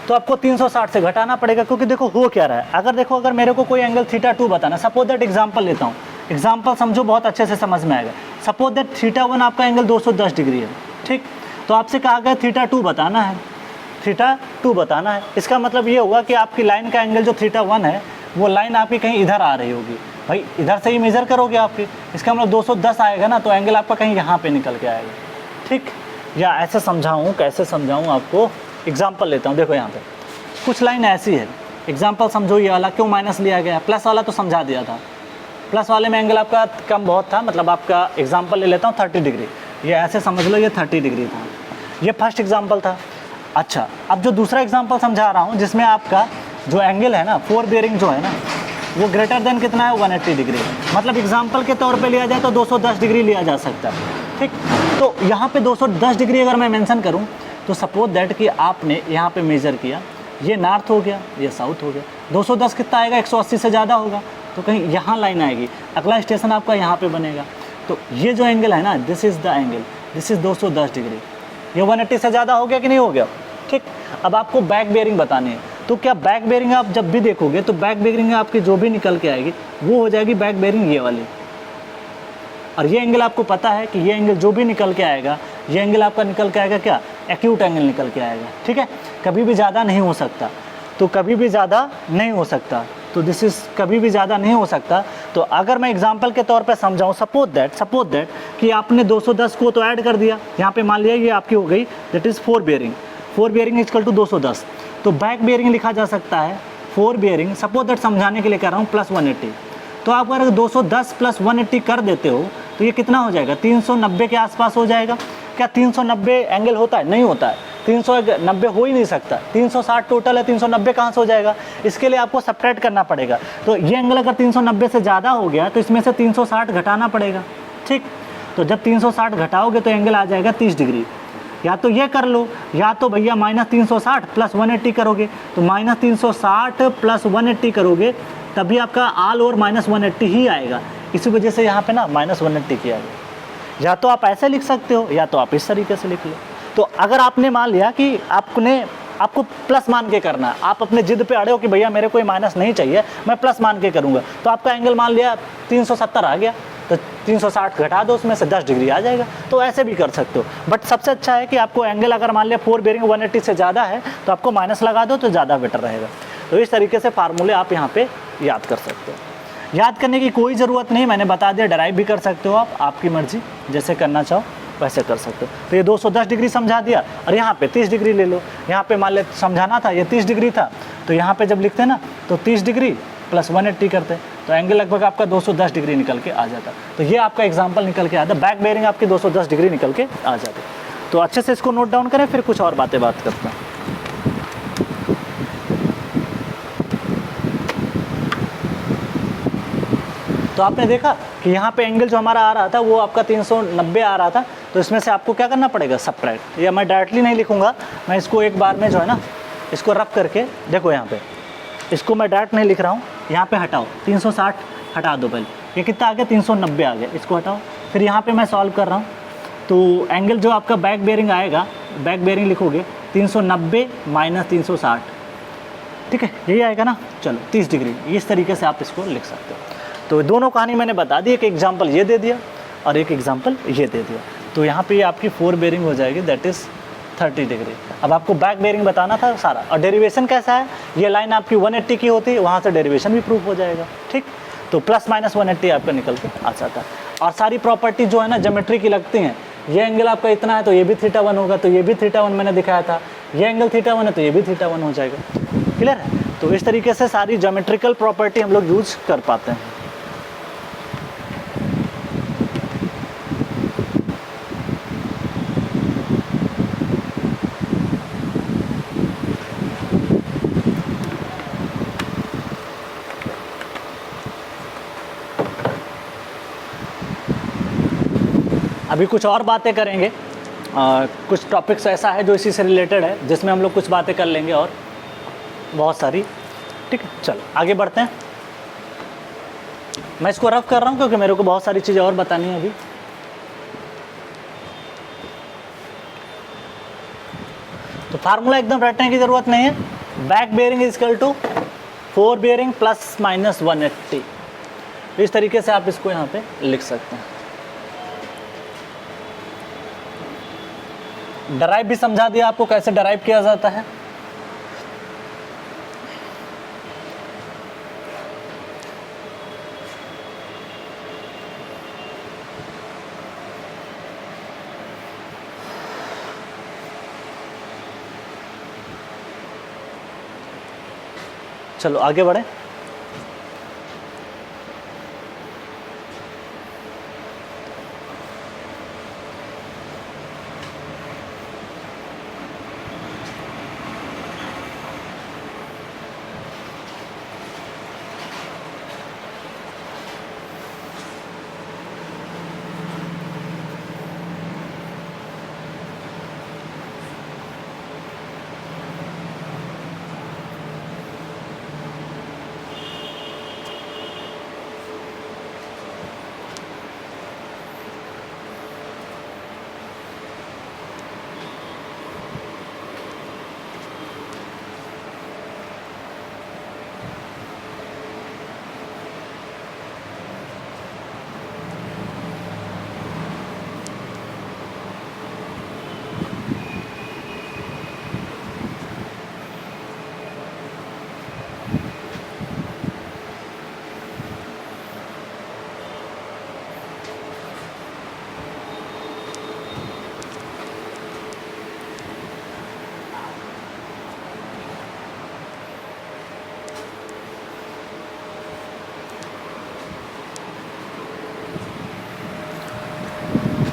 [SPEAKER 1] तो आपको 360 से घटाना पड़ेगा, क्योंकि देखो हो क्या रहा है। अगर मेरे को कोई एंगल θ2 बताना, सपोज दैट एग्जांपल लेता हूँ, एग्जांपल समझो बहुत अच्छे से समझ में आएगा। सपोज दैट θ1 आपका एंगल 210 डिग्री है, ठीक, तो आपसे कहा गया θ2 बताना है, θ2 बताना है। इसका मतलब ये हुआ कि आपकी लाइन का एंगल जो θ1 है वो लाइन आपकी कहीं इधर आ रही होगी, भाई इधर से ही मेज़र करोगे आपकी, इसका मतलब 210 आएगा ना, तो एंगल आपका कहीं यहाँ पे निकल के आएगा। ठीक, या ऐसे समझाऊँ, कैसे समझाऊँ आपको, एग्जांपल लेता हूँ। देखो यहाँ पे कुछ लाइन ऐसी है, एग्जांपल समझो, ये वाला क्यों माइनस लिया गया, प्लस वाला तो समझा दिया था, प्लस वाले में एंगल आपका कम बहुत था, मतलब आपका एग्जांपल ले लेता हूँ 30 डिग्री, ये ऐसे समझ लो ये 30 डिग्री था, ये फर्स्ट एग्जांपल था। अच्छा, अब जो दूसरा एग्जांपल समझा रहा हूँ जिसमें आपका जो एंगल है ना 4 बेयरिंग जो है ना वो ग्रेटर देन कितना है, 180 डिग्री, मतलब एग्जांपल के तौर पे लिया जाए तो 210 डिग्री लिया जा सकता है। ठीक, तो यहाँ पे 210 डिग्री अगर मैं मेंशन करूँ तो सपोज दैट कि आपने यहाँ पे मेज़र किया, ये नॉर्थ हो गया, ये साउथ हो गया, 210 कितना आएगा, 180 से ज़्यादा होगा, तो कहीं यहाँ लाइन आएगी, अगला स्टेशन आपका यहाँ पे बनेगा। तो ये जो एंगल है ना, this is the angle, this is 210 degree, ये 180 से ज़्यादा हो गया कि नहीं हो गया। ठीक, अब आपको बैक बेयरिंग बतानी है, तो क्या बैक बेयरिंग आप जब भी देखोगे तो बैक बेयरिंग आपकी जो भी निकल के आएगी वो हो जाएगी बैक बेयरिंग ये वाली, और ये एंगल आपको पता है कि ये एंगल जो भी निकल के आएगा, ये एंगल आपका निकल के आएगा क्या, एक्यूट एंगल निकल के आएगा। ठीक है, कभी भी ज़्यादा नहीं हो सकता, तो कभी भी ज़्यादा नहीं हो सकता, तो दिस इज़ कभी भी ज़्यादा नहीं हो सकता। तो अगर मैं एग्जांपल के तौर पे समझाऊँ, सपोज दैट कि आपने 210 को तो ऐड कर दिया, यहाँ पे मान लिया ये आपकी हो गई, that is 4 bearing equal to 210, तो बैक बेयरिंग लिखा जा सकता है 4 बेयरिंग, सपोज दैट समझाने के लिए कह रहा हूँ, प्लस 180, तो आप अगर 210 प्लस 180 कर देते हो तो ये कितना हो जाएगा, 390 के आसपास हो जाएगा। क्या 390 एंगल होता है, नहीं होता है, 390 हो ही नहीं सकता, 360 टोटल है, 390 कहाँ से हो जाएगा, इसके लिए आपको सब्ट्रैक्ट करना पड़ेगा। तो ये एंगल अगर 390 से ज़्यादा हो गया तो इसमें से 360 घटाना पड़ेगा। ठीक, तो जब 360 घटाओगे तो एंगल आ जाएगा 30 डिग्री, या तो ये कर लो, या तो भैया माइनस 360 प्लस 180 करोगे, तो माइनस 360 प्लस 180 करोगे तभी आपका ऑल ओवर माइनस 180 ही आएगा। इसी वजह से यहाँ पे ना माइनस 180 किया गया। या तो आप ऐसे लिख सकते हो या तो आप इस तरीके से लिख लो। तो अगर आपने मान लिया कि आपको प्लस मान के करना है, आप अपने जिद पे अड़े हो कि भैया मेरे कोई माइनस नहीं चाहिए, मैं प्लस मान के करूँगा, तो आपका एंगल मान लिया 370 आ गया, तो 360 घटा दो, उसमें से 10 डिग्री आ जाएगा। तो ऐसे भी कर सकते हो, बट सबसे अच्छा है कि आपको एंगल अगर मान लिया 4 बेयरिंग 180 से ज़्यादा है तो आपको माइनस लगा दो तो ज़्यादा बेटर रहेगा। तो इस तरीके से फार्मूले आप यहाँ पे याद कर सकते हो। याद करने की कोई ज़रूरत नहीं, मैंने बता दिया, डराइव भी कर सकते हो आप, आपकी मर्जी, जैसे करना चाहो वैसे कर सकते हो। तो ये 210 डिग्री समझा दिया, और यहाँ पे 30 डिग्री ले लो, यहाँ पे मान ले समझाना था, ये 30 डिग्री था, तो यहाँ पे जब लिखते हैं ना तो 30 डिग्री प्लस 180 करते हैं, तो एंगल लगभग आपका 210 डिग्री निकल के आ जाता। तो ये आपका एग्जाम्पल निकल के आता, बैक बेयरिंग आपकी 210 डिग्री निकल के आ जाती। तो अच्छे से इसको नोट डाउन करें, फिर कुछ और बात करते हैं। तो आपने देखा कि यहाँ पे एंगल जो हमारा आ रहा था वो आपका 390 आ रहा था, तो इसमें से आपको क्या करना पड़ेगा, सब्ट्रैक्ट। या मैं डायरेक्टली नहीं लिखूँगा, मैं इसको एक बार में जो है ना इसको रफ करके, देखो यहाँ पे इसको मैं डायरेक्ट नहीं लिख रहा हूँ, यहाँ पे हटाओ, 360 हटा दो पहले, ये कितना आ गया, 390 आ गया, इसको हटाओ, फिर यहाँ पे मैं सॉल्व कर रहा हूँ, तो एंगल जो आपका बैक बेयरिंग आएगा, बैक बेयरिंग लिखोगे 390 माइनस 360, ठीक है, यही आएगा ना। चलो 30 डिग्री, इस तरीके से आप इसको लिख सकते हो। तो दोनों कहानी मैंने बता दी, एक एग्जाम्पल ये दे दिया और एक एग्जाम्पल ये दे दिया। तो यहाँ पे आपकी 4 बेयरिंग हो जाएगी, दैट इज़ 30 डिग्री। अब आपको बैक बेयरिंग बताना था सारा, और डेरिवेशन कैसा है, ये लाइन आपकी 180 की होती है, वहाँ से डेरिवेशन भी प्रूफ हो जाएगा। ठीक, तो प्लस माइनस 180 आपका निकल के आ जाता है। और सारी प्रॉपर्टी जो है ना ज्योमेट्री की लगती हैं, ये एंगल आपका इतना है तो ये भी θ1 होगा, तो ये भी θ1 मैंने दिखाया था, ये एंगल θ1 है तो ये भी θ1 हो जाएगा। क्लियर है? तो इस तरीके से सारी ज्योमेट्रिकल प्रॉपर्टी हम लोग यूज कर पाते हैं। अभी कुछ और बातें करेंगे, कुछ टॉपिक्स ऐसा है जो इसी से रिलेटेड है, जिसमें हम लोग कुछ बातें कर लेंगे और बहुत सारी। ठीक है, चलो आगे बढ़ते हैं। मैं इसको रफ कर रहा हूँ क्योंकि मेरे को बहुत सारी चीज़ें और बतानी है अभी। तो फार्मूला एकदम रटने की ज़रूरत नहीं है। Back bearing is equal to 4 bearing plus minus 180। इस तरीके से आप इसको यहाँ पे लिख सकते हैं। डराइव भी समझा दिया आपको, कैसे डराइव किया जाता है। चलो आगे बढ़े।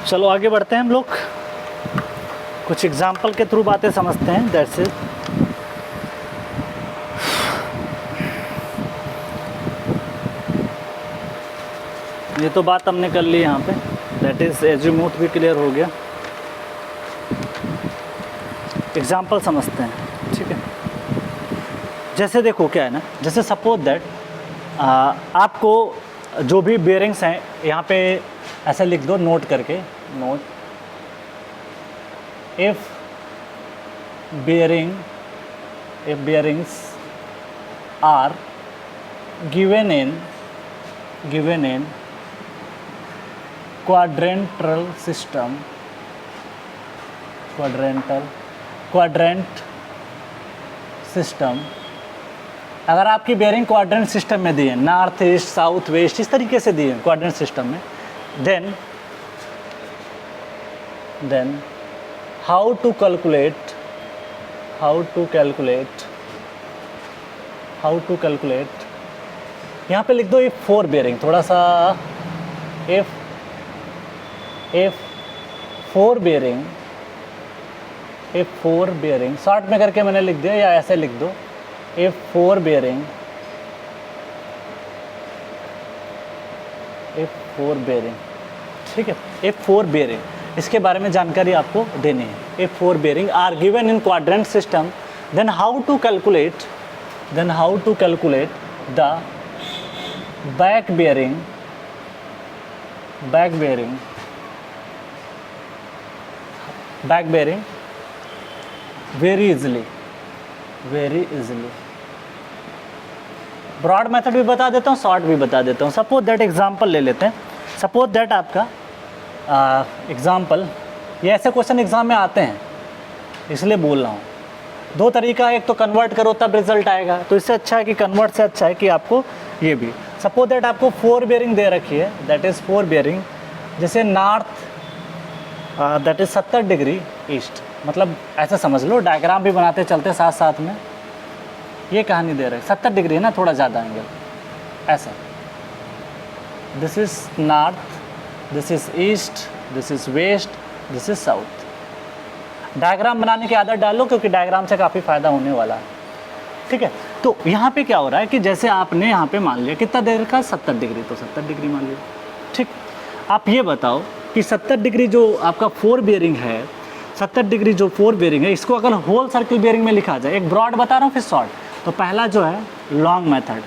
[SPEAKER 1] चलो आगे बढ़ते हैं हम लोग, कुछ एग्जाम्पल के थ्रू बातें समझते हैं। That's it. ये तो बात हमने कर ली यहाँ पे, दैट इज एजीमूथ भी क्लियर हो गया। एग्जाम्पल समझते हैं, ठीक है। जैसे देखो क्या है ना, जैसे सपोज दैट आपको जो भी बेयरिंग्स हैं यहाँ पे ऐसे लिख दो नोट करके, note if bearings are given in quadrant system, अगर आपकी बेयरिंग क्वाड्रेंट सिस्टम में दी है, नॉर्थ ईस्ट साउथ वेस्ट इस तरीके से दी है क्वाड्रेंट सिस्टम में, then how to calculate यहाँ पे लिख दो if 4 बेयरिंग, थोड़ा सा if 4 बेयरिंग शॉर्ट में करके मैंने लिख दिया, या ऐसे लिख दो if 4 बेयरिंग ठीक है। if 4 बेयरिंग, इसके बारे में जानकारी आपको देनी है। if 4 bearing are given in quadrant system, then how to calculate the back bearing very easily। Broad method भी बता देता हूँ, शॉर्ट भी बता देता हूँ। सपोज दैट एग्जांपल ले लेते हैं। सपोज दैट आपका एग्जांपल, ये ऐसे क्वेश्चन एग्जाम में आते हैं इसलिए बोल रहा हूँ। दो तरीका है, एक तो कन्वर्ट करो तब रिजल्ट आएगा, तो इससे अच्छा है कि कन्वर्ट से अच्छा है कि आपको ये भी सपोज दैट आपको 4 बेयरिंग दे रखी है, दैट इज़ 4 बेयरिंग, जैसे north that is 70 degree east, मतलब ऐसा समझ लो, डायग्राम भी बनाते चलते साथ साथ में। ये कहानी दे रहे 70 डिग्री है ना, थोड़ा ज़्यादा एंगल ऐसा। This is north, this is east, this is west, this is south. Diagram बनाने की आदत डालो, क्योंकि डायग्राम से काफ़ी फ़ायदा होने वाला है, ठीक है। तो यहाँ पे क्या हो रहा है कि जैसे आपने यहाँ पे मान लिया कितना देर का 70 डिग्री, तो 70 डिग्री मान लिया, ठीक। आप ये बताओ कि 70 डिग्री जो आपका 4 बेयरिंग है, 70 डिग्री जो 4 बेयरिंग है, इसको अगर होल सर्किल बेयरिंग में लिखा जाए, एक ब्रॉड बता रहा हूँ फिर शॉर्ट। तो पहला जो है लॉन्ग मेथड,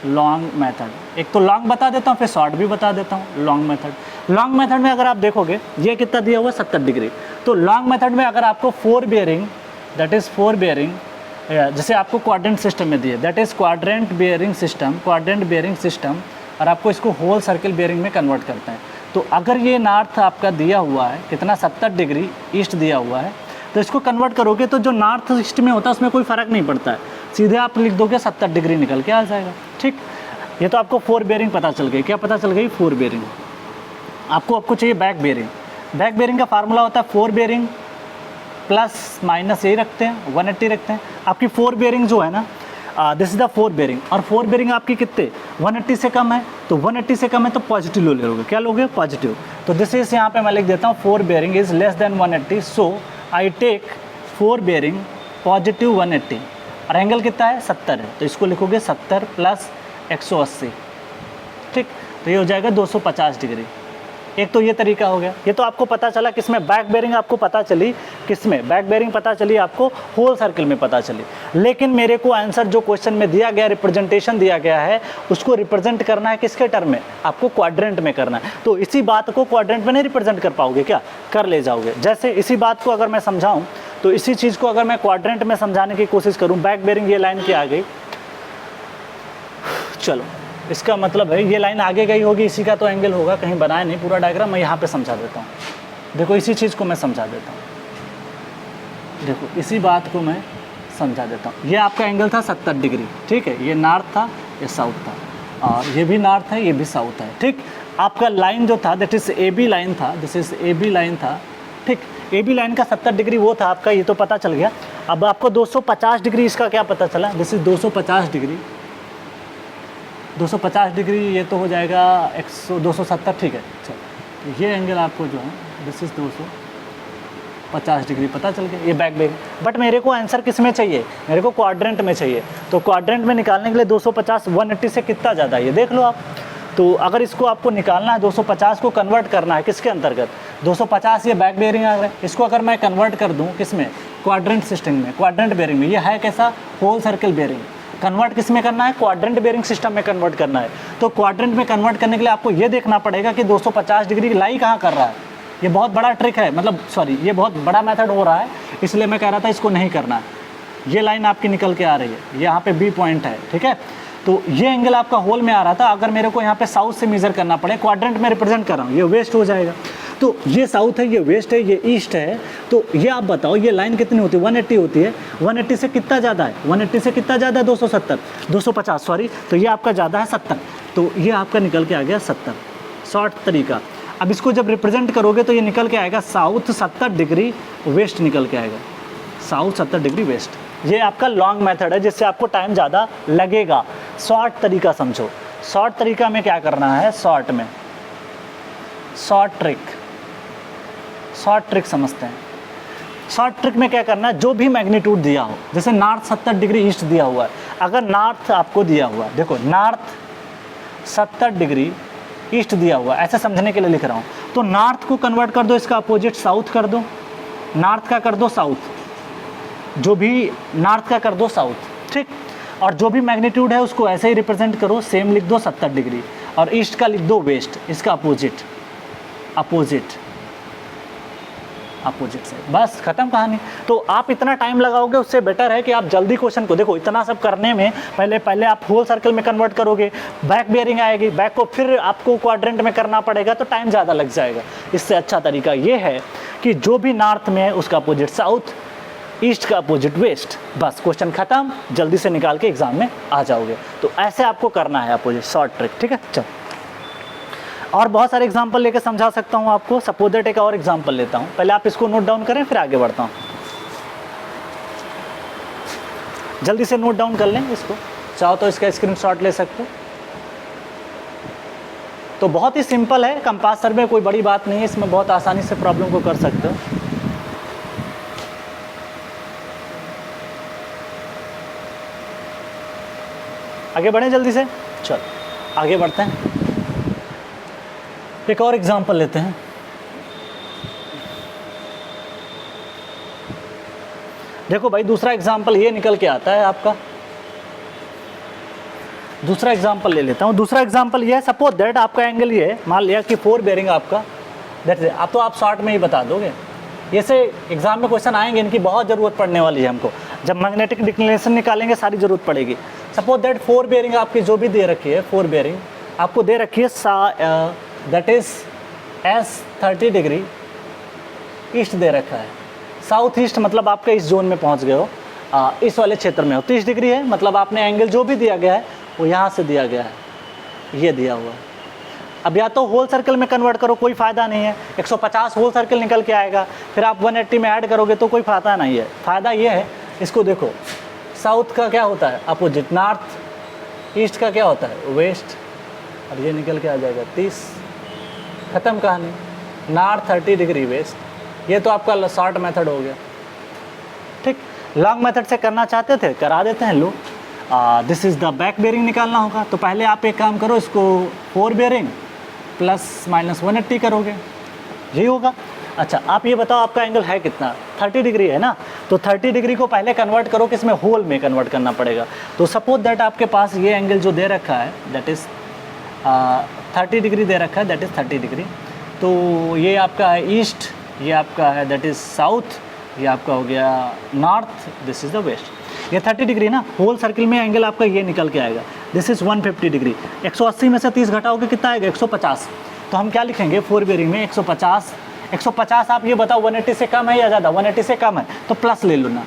[SPEAKER 1] लॉन्ग मेथड, एक तो लॉन्ग बता देता हूँ फिर शॉर्ट भी बता देता हूँ। लॉन्ग मेथड में अगर आप देखोगे ये कितना दिया हुआ 70 डिग्री, तो लॉन्ग मेथड में अगर आपको 4 बेयरिंग, दैट इज़ 4 बेयरिंग, जैसे आपको क्वाड्रेंट सिस्टम में दिए, that is quadrant bearing system, और आपको इसको होल सर्किल बेयरिंग में कन्वर्ट करते हैं। तो अगर ये नॉर्थ आपका दिया हुआ है कितना 70 डिग्री ईस्ट दिया हुआ है, तो इसको कन्वर्ट करोगे तो जो नॉर्थ ईस्ट में होता है उसमें कोई फ़र्क नहीं पड़ता है, सीधे आप लिख दोगे 70 डिग्री निकल के आ जाएगा, ठीक। ये तो आपको 4 बेयरिंग पता चल गई। क्या पता चल गई? 4 बेयरिंग। आपको चाहिए बैक बेयरिंग। बैक बेयरिंग का फार्मूला होता है 4 बेयरिंग प्लस माइनस यही रखते हैं, 180 रखते हैं। आपकी 4 बेयरिंग जो है ना, दिस इज़ द 4 बेयरिंग, और 4 बेयरिंग आपकी कितने 180 से कम है, तो 180 से कम है तो पॉजिटिव लो लोगे। क्या लोगे? पॉजिटिव। तो दिस इज यहाँ पे मैं लिख देता हूँ 4 bearing is less than 180, so I take 4 bearing positive 180, और एंगल कितना है 70 है, तो इसको लिखोगे 70 प्लस 180, ठीक। तो ये हो जाएगा 250 डिग्री। एक तो ये तरीका हो गया। ये तो आपको पता चला किसमें बैक बेयरिंग आपको पता चली, किसमें बैक बेयरिंग पता चली आपको, होल सर्किल में पता चली। लेकिन मेरे को आंसर जो क्वेश्चन में दिया गया, रिप्रेजेंटेशन दिया गया है, उसको रिप्रेजेंट करना है किसके टर्म में? आपको क्वाड्रेंट में करना है। तो इसी बात को क्वाड्रेंट में नहीं रिप्रेजेंट कर पाओगे क्या? कर ले जाओगे। जैसे इसी बात को अगर मैं समझाऊँ, तो इसी चीज़ को अगर मैं क्वाड्रेंट में समझाने की कोशिश करूँ, बैक बेयरिंग ये लाइन की आ गई, चलो इसका मतलब है ये लाइन आगे गई होगी, इसी का तो एंगल होगा, कहीं बनाया नहीं पूरा डायग्राम, मैं यहाँ पे समझा देता हूँ। देखो इसी चीज़ को मैं समझा देता हूँ, देखो इसी बात को मैं समझा देता हूँ। ये आपका एंगल था 70 डिग्री, ठीक है, ये नॉर्थ था, ये साउथ था, और ये भी नॉर्थ है, ये भी साउथ है, ठीक। आपका लाइन जो था दैट इज़ AB लाइन था, दिस इज़ AB लाइन था, ठीक। AB लाइन का 70 डिग्री वो था आपका, ये तो पता चल गया। अब आपको 250 डिग्री इसका क्या पता चला? दिस इज़ 250 डिग्री, 250 डिग्री ये तो हो जाएगा 270, ठीक है। चलो ये एंगल आपको जो है दिस इज़ 250 डिग्री पता चल गया, ये बैक बेयरिंग। बट मेरे को आंसर किस में चाहिए? मेरे को क्वाड्रेंट में चाहिए। तो क्वाड्रेंट में निकालने के लिए 250 180 से कितना ज़्यादा है ये देख लो आप। तो अगर इसको आपको निकालना है, 250 को कन्वर्ट करना है किसके अंतर्गत? 250 ये बैक बेयरिंग आ रहा है, इसको अगर मैं कन्वर्ट कर दूँ किस में? क्वाड्रेंट सिस्टम में, क्वाड्रेंट बेयरिंग में। ये है कैसा? Whole circle bearing. कन्वर्ट किस में करना है? क्वाड्रेंट बेयरिंग सिस्टम में कन्वर्ट करना है। तो क्वाड्रेंट में कन्वर्ट करने के लिए आपको ये देखना पड़ेगा कि 250 डिग्री लाई कहाँ कर रहा है। ये बहुत बड़ा ट्रिक है, मतलब सॉरी ये बहुत बड़ा मेथड हो रहा है, इसलिए मैं कह रहा था इसको नहीं करना है। ये लाइन आपकी निकल के आ रही है, यहाँ पे B पॉइंट है, ठीक है। तो ये एंगल आपका होल में आ रहा था, अगर मेरे को यहाँ पे साउथ से मेजर करना पड़े, क्वाड्रेंट में रिप्रेजेंट कर रहा हूँ, ये वेस्ट हो जाएगा। तो ये साउथ है, ये वेस्ट है, ये ईस्ट है। तो ये आप बताओ ये लाइन कितनी होती है? 180 होती है। 180 से कितना ज़्यादा है? 180 से कितना ज़्यादा है? 250 सॉरी। तो ये आपका ज़्यादा है 70, तो ये आपका निकल के आ गया 70, शॉर्ट तरीका। अब इसको जब रिप्रेजेंट करोगे तो ये निकल के आएगा साउथ 70 डिग्री वेस्ट निकल के आएगा, साउथ 70 डिग्री वेस्ट। ये आपका लॉन्ग मेथड है जिससे आपको टाइम ज़्यादा लगेगा। शॉर्ट तरीका समझो। शॉर्ट तरीका में क्या करना है? शॉर्ट में शॉर्ट ट्रिक समझते हैं। शॉर्ट ट्रिक में क्या करना है? जो भी मैग्नीट्यूड दिया हो, जैसे नॉर्थ 70 डिग्री ईस्ट दिया हुआ है, अगर नॉर्थ आपको दिया हुआ है, देखो नॉर्थ 70 डिग्री ईस्ट दिया हुआ है, ऐसे समझने के लिए लिख रहा हूँ। तो नॉर्थ को कन्वर्ट कर दो, इसका अपोजिट साउथ कर दो, नॉर्थ का कर दो साउथ, जो भी नॉर्थ का कर दो साउथ, ठीक। और जो भी मैग्नीट्यूड है उसको ऐसे ही रिप्रेजेंट करो, सेम लिख दो 70 डिग्री, और ईस्ट का लिख दो वेस्ट, इसका अपोजिट से, बस खत्म कहानी। तो आप इतना टाइम लगाओगे उससे बेटर है कि आप जल्दी क्वेश्चन को देखो। इतना सब करने में पहले आप होल सर्कल में कन्वर्ट करोगे, बैक बेयरिंग आएगी, बैक को फिर आपको क्वाड्रेंट में करना पड़ेगा, तो टाइम ज़्यादा लग जाएगा। इससे अच्छा तरीका ये है कि जो भी नॉर्थ में है उसका अपोजिट साउथ, ईस्ट का अपोजिट वेस्ट, बस क्वेश्चन खत्म, जल्दी से निकाल के एग्जाम में आ जाओगे। तो ऐसे आपको करना है अपोजिट, शॉर्ट ट्रिक, ठीक है। चलो और बहुत सारे एग्जाम्पल लेके समझा सकता हूँ आपको। सपोज दैट एक और एग्जाम्पल लेता हूँ, पहले आप इसको नोट डाउन करें फिर आगे बढ़ता हूँ। जल्दी से नोट डाउन कर लें इसको, चाहो तो इसका स्क्रीनशॉट ले सकते हो। तो बहुत ही सिंपल है, कंपासर में कोई बड़ी बात नहीं है, इसमें बहुत आसानी से प्रॉब्लम को कर सकते हो। आगे बढ़ें जल्दी से, चलो आगे बढ़ते हैं। एक और एग्जांपल लेते हैं। देखो भाई दूसरा एग्जांपल ये निकल के आता है आपका, दूसरा एग्जांपल ले लेता हूँ। दूसरा एग्जांपल ये है, सपोज दैट आपका एंगल ये है, मान लिया कि 4 बेरिंग आपका, दैट अब तो आप शॉर्ट में ही बता दोगे, ऐसे एग्जाम में क्वेश्चन आएंगे, इनकी बहुत ज़रूरत पड़ने वाली है हमको। जब मैग्नेटिक डिक्लेरेशन निकालेंगे सारी ज़रूरत पड़ेगी। सपोज दैट 4 बेरिंग आपकी जो भी दे रखी है, 4 बेरिंग आपको दे रखी है, that is S 30 degree east दे रखा है। साउथ ईस्ट मतलब आपके इस जोन में पहुंच गए हो, इस वाले क्षेत्र में हो। 30 डिग्री है मतलब आपने एंगल जो भी दिया गया है वो यहाँ से दिया गया है, ये दिया हुआ है। अब या तो होल सर्कल में कन्वर्ट करो, कोई फ़ायदा नहीं है, 150 होल सर्कल निकल के आएगा, फिर आप 180 में ऐड करोगे तो कोई फ़ायदा नहीं है। फ़ायदा ये है, इसको देखो, साउथ का क्या होता है अपोजिट नॉर्थ, ईस्ट का क्या होता है वेस्ट, और ये निकल के आ जाएगा 30, ख़त्म कहानी। नॉर्थ 30 डिग्री वेस्ट, ये तो आपका शॉर्ट मेथड हो गया, ठीक। लॉन्ग मेथड से करना चाहते थे, करा देते हैं। लो this is the back bearing निकालना होगा, तो पहले आप एक काम करो, इसको 4 बेरिंग प्लस माइनस 180 करोगे, यही होगा। अच्छा आप ये बताओ आपका एंगल है कितना, 30 डिग्री है ना, तो 30 डिग्री को पहले कन्वर्ट करो, किसमें होल में कन्वर्ट करना पड़ेगा। तो सपोज दैट आपके पास ये एंगल जो दे रखा है दैट इज़ 30 डिग्री दे रखा है, दैट इज़ 30 डिग्री। तो ये आपका है ईस्ट, ये आपका है दैट इज़ साउथ, ये आपका हो गया north, this is the west. ये 30 डिग्री ना, होल सर्किल में एंगल आपका ये निकल के आएगा, दिस इज़ 150 डिग्री। 180 में से 30 घटाओगे कितना आएगा 150। तो हम क्या लिखेंगे 4 बेरिंग में 150। 150 आप ये बताओ 180 से कम है या ज़्यादा, 180 से कम है तो प्लस ले लो ना,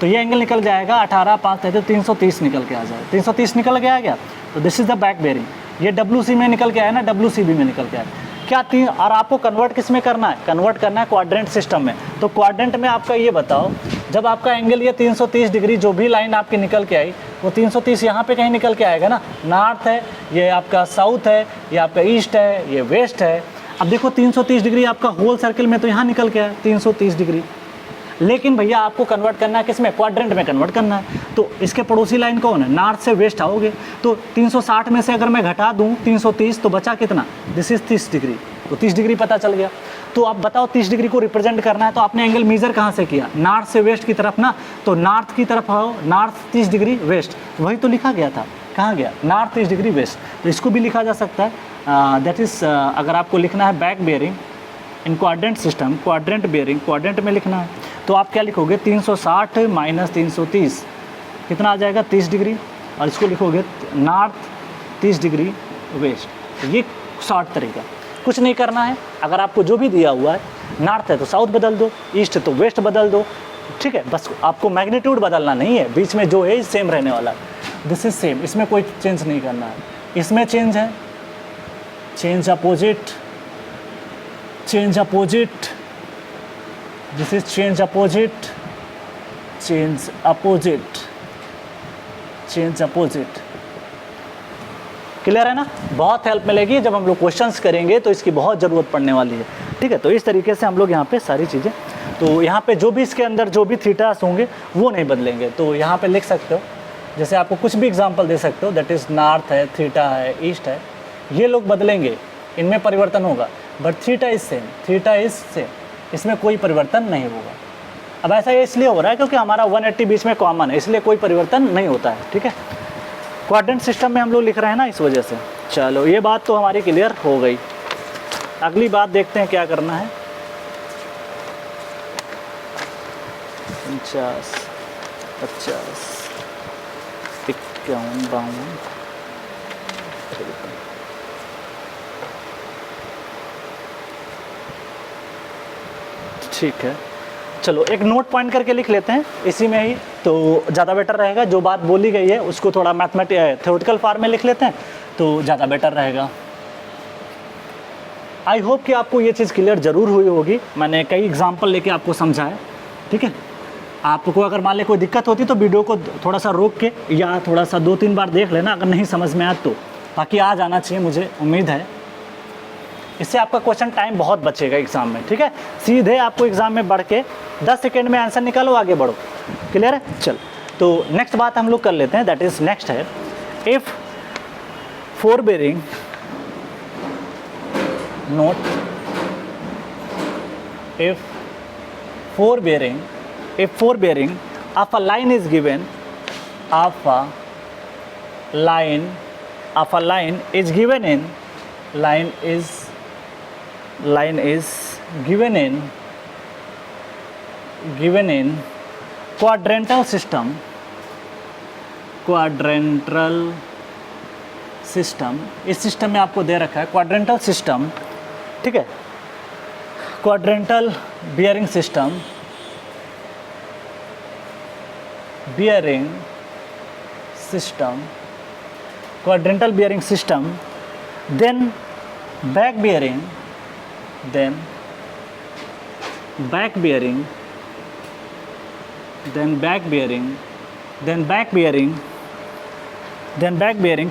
[SPEAKER 1] तो ये एंगल निकल जाएगा 18 5 तो 330 निकल के आ जाएगा, 330 निकल के आ गया। तो this is the back bearing. ये WC में निकल के आया ना, WCB में निकल के आया क्या तीन। और आपको कन्वर्ट किस में करना है, कन्वर्ट करना है क्वाड्रेंट सिस्टम में। तो क्वाड्रेंट में आपका ये बताओ, जब आपका एंगल ये 330 डिग्री जो भी लाइन आपकी निकल के आई वो 330 यहाँ पे कहीं निकल के आएगा ना। नॉर्थ है, ये आपका साउथ है, ये आपका ईस्ट है, ये वेस्ट है। अब देखो 330 डिग्री आपका होल सर्किल में तो यहाँ निकल के आया 330 डिग्री, लेकिन भैया आपको कन्वर्ट करना है किस में, क्वाड्रेंट में कन्वर्ट करना है। तो इसके पड़ोसी लाइन कौन है, नॉर्थ से वेस्ट आओगे। तो 360 में से अगर मैं घटा दूं 330 तो बचा कितना, दिस इज़ 30 डिग्री। तो 30 डिग्री पता चल गया। तो आप बताओ 30 डिग्री को रिप्रेजेंट करना है तो आपने एंगल मेजर कहाँ से किया, नॉर्थ से वेस्ट की तरफ ना। तो नॉर्थ की तरफ आओ, नॉर्थ 30 डिग्री वेस्ट, वही तो लिखा गया था, कहाँ गया नॉर्थ 30 डिग्री वेस्ट। तो इसको भी लिखा जा सकता है, दैट इज़ अगर आपको लिखना है बैक बेयरिंग इन quadrant system, quadrant bearing quadrant में लिखना है तो आप क्या लिखोगे 360 माइनस 330 कितना आ जाएगा 30 डिग्री, और इसको लिखोगे नॉर्थ 30 डिग्री वेस्ट। ये शॉर्ट तरीका, कुछ नहीं करना है। अगर आपको जो भी दिया हुआ है, नॉर्थ है तो साउथ बदल दो, ईस्ट है तो वेस्ट बदल दो, ठीक है। बस आपको मैग्नीट्यूड बदलना नहीं है, बीच में जो है सेम रहने वाला है, दिस इज सेम, इसमें कोई चेंज नहीं करना है। इसमें चेंज है, change opposite, change opposite, this is change opposite, change opposite, change opposite. Clear है ना, बहुत हेल्प मिलेगी जब हम लोग क्वेश्चंस करेंगे तो इसकी बहुत ज़रूरत पड़ने वाली है, ठीक है। तो इस तरीके से हम लोग यहाँ पे सारी चीज़ें, तो यहाँ पे जो भी इसके अंदर जो भी थीटास होंगे वो नहीं बदलेंगे। तो यहाँ पे लिख सकते हो, जैसे आपको कुछ भी एग्जांपल दे सकते हो, दैट इज़ नॉर्थ है, थीटा है, ईस्ट है, ये लोग बदलेंगे, इनमें परिवर्तन होगा, but theta is same, theta is same, इसमें कोई परिवर्तन नहीं होगा। अब ऐसा ये इसलिए हो रहा है क्योंकि हमारा 180 बीच में कॉमन है, इसलिए कोई परिवर्तन नहीं होता है, ठीक है। क्वाड्रेंट सिस्टम में हम लोग लिख रहे हैं ना, इस वजह से। चलो ये बात तो हमारी क्लियर हो गई। अगली बात देखते हैं क्या करना है। 50 50 51 52 ठीक है। चलो एक नोट पॉइंट करके लिख लेते हैं इसी में ही, तो ज़्यादा बेटर रहेगा। जो बात बोली गई है उसको थोड़ा थ्योरेटिकल फॉर्म में लिख लेते हैं तो ज़्यादा बेटर रहेगा। आई होप कि आपको ये चीज़ क्लियर ज़रूर हुई होगी। मैंने कई एग्जांपल लेके आपको समझाया, ठीक है। आपको अगर मान ले कोई दिक्कत होती तो वीडियो को थोड़ा सा रोक के या थोड़ा सा 2-3 बार देख लेना अगर नहीं समझ में आया तो, ताकि आ जाना चाहिए, मुझे उम्मीद है। इससे आपका क्वेश्चन टाइम बहुत बचेगा एग्ज़ाम में, ठीक है। सीधे आपको एग्ज़ाम में बढ़ के 10 सेकेंड में आंसर निकालो, आगे बढ़ो। क्लियर है? चल, तो नेक्स्ट बात हम लोग कर लेते हैं, दैट इज़ नेक्स्ट है, if forebearing note, if forbearing of a line is given, of a line is given in quadrantal system, इस सिस्टम में आपको दे रखा है क्वाड्रेंटल सिस्टम, ठीक है। Quadrantal bearing system, quadrantal bearing system, then back bearing,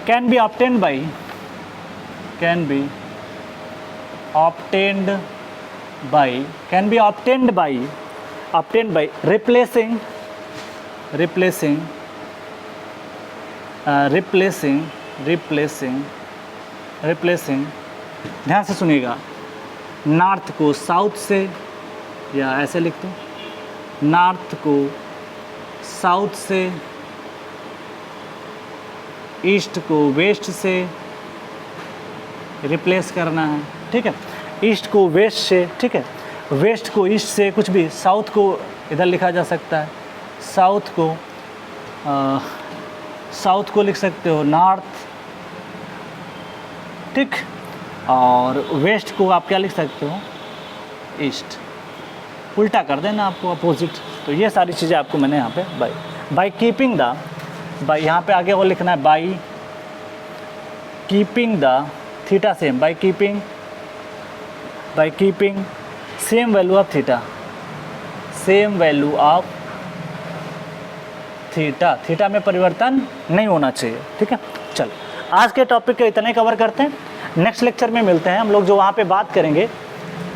[SPEAKER 1] can be obtained by replacing ध्यान से सुनिएगा, नॉर्थ को साउथ से, या ऐसे लिख दो, नॉर्थ को साउथ से, ईस्ट को वेस्ट से रिप्लेस करना है, ठीक है। ईस्ट को वेस्ट से, ठीक है, वेस्ट को ईस्ट से, कुछ भी, साउथ को इधर लिखा जा सकता है, साउथ को लिख सकते हो नॉर्थ, ठीक, और वेस्ट को आप क्या लिख सकते हो, ईस्ट। उल्टा कर देना आपको, अपोजिट। तो ये सारी चीज़ें आपको मैंने यहाँ पे बाई कीपिंग द, बाई यहाँ पे आगे वो लिखना है, by keeping the theta same, by keeping same value of theta, theta में परिवर्तन नहीं होना चाहिए, ठीक है। चल, आज के टॉपिक के इतने कवर करते हैं, नेक्स्ट लेक्चर में मिलते हैं हम लोग, जो वहाँ पे बात करेंगे,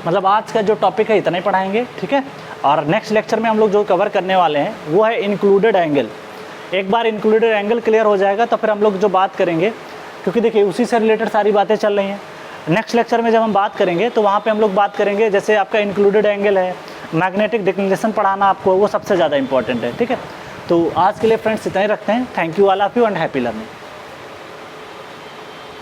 [SPEAKER 1] मतलब आज का जो टॉपिक है इतना ही पढ़ाएंगे, ठीक है। और नेक्स्ट लेक्चर में हम लोग जो कवर करने वाले हैं वो है इंक्लूडेड एंगल। एक बार इंक्लूडेड एंगल क्लियर हो जाएगा तो फिर हम लोग जो बात करेंगे, क्योंकि देखिए उसी से रिलेटेड सारी बातें चल रही हैं, नेक्स्ट लेक्चर में जब हम बात करेंगे तो वहाँ पे हम लोग बात करेंगे, जैसे आपका इंक्लूडेड एंगल है, मैग्नेटिक डिक्लिनेशन पढ़ाना आपको, वो सबसे ज़्यादा इंपॉर्टेंट है, ठीक है। तो आज के लिए फ्रेंड्स इतना ही रखते हैं। Thank you all of you and happy learning.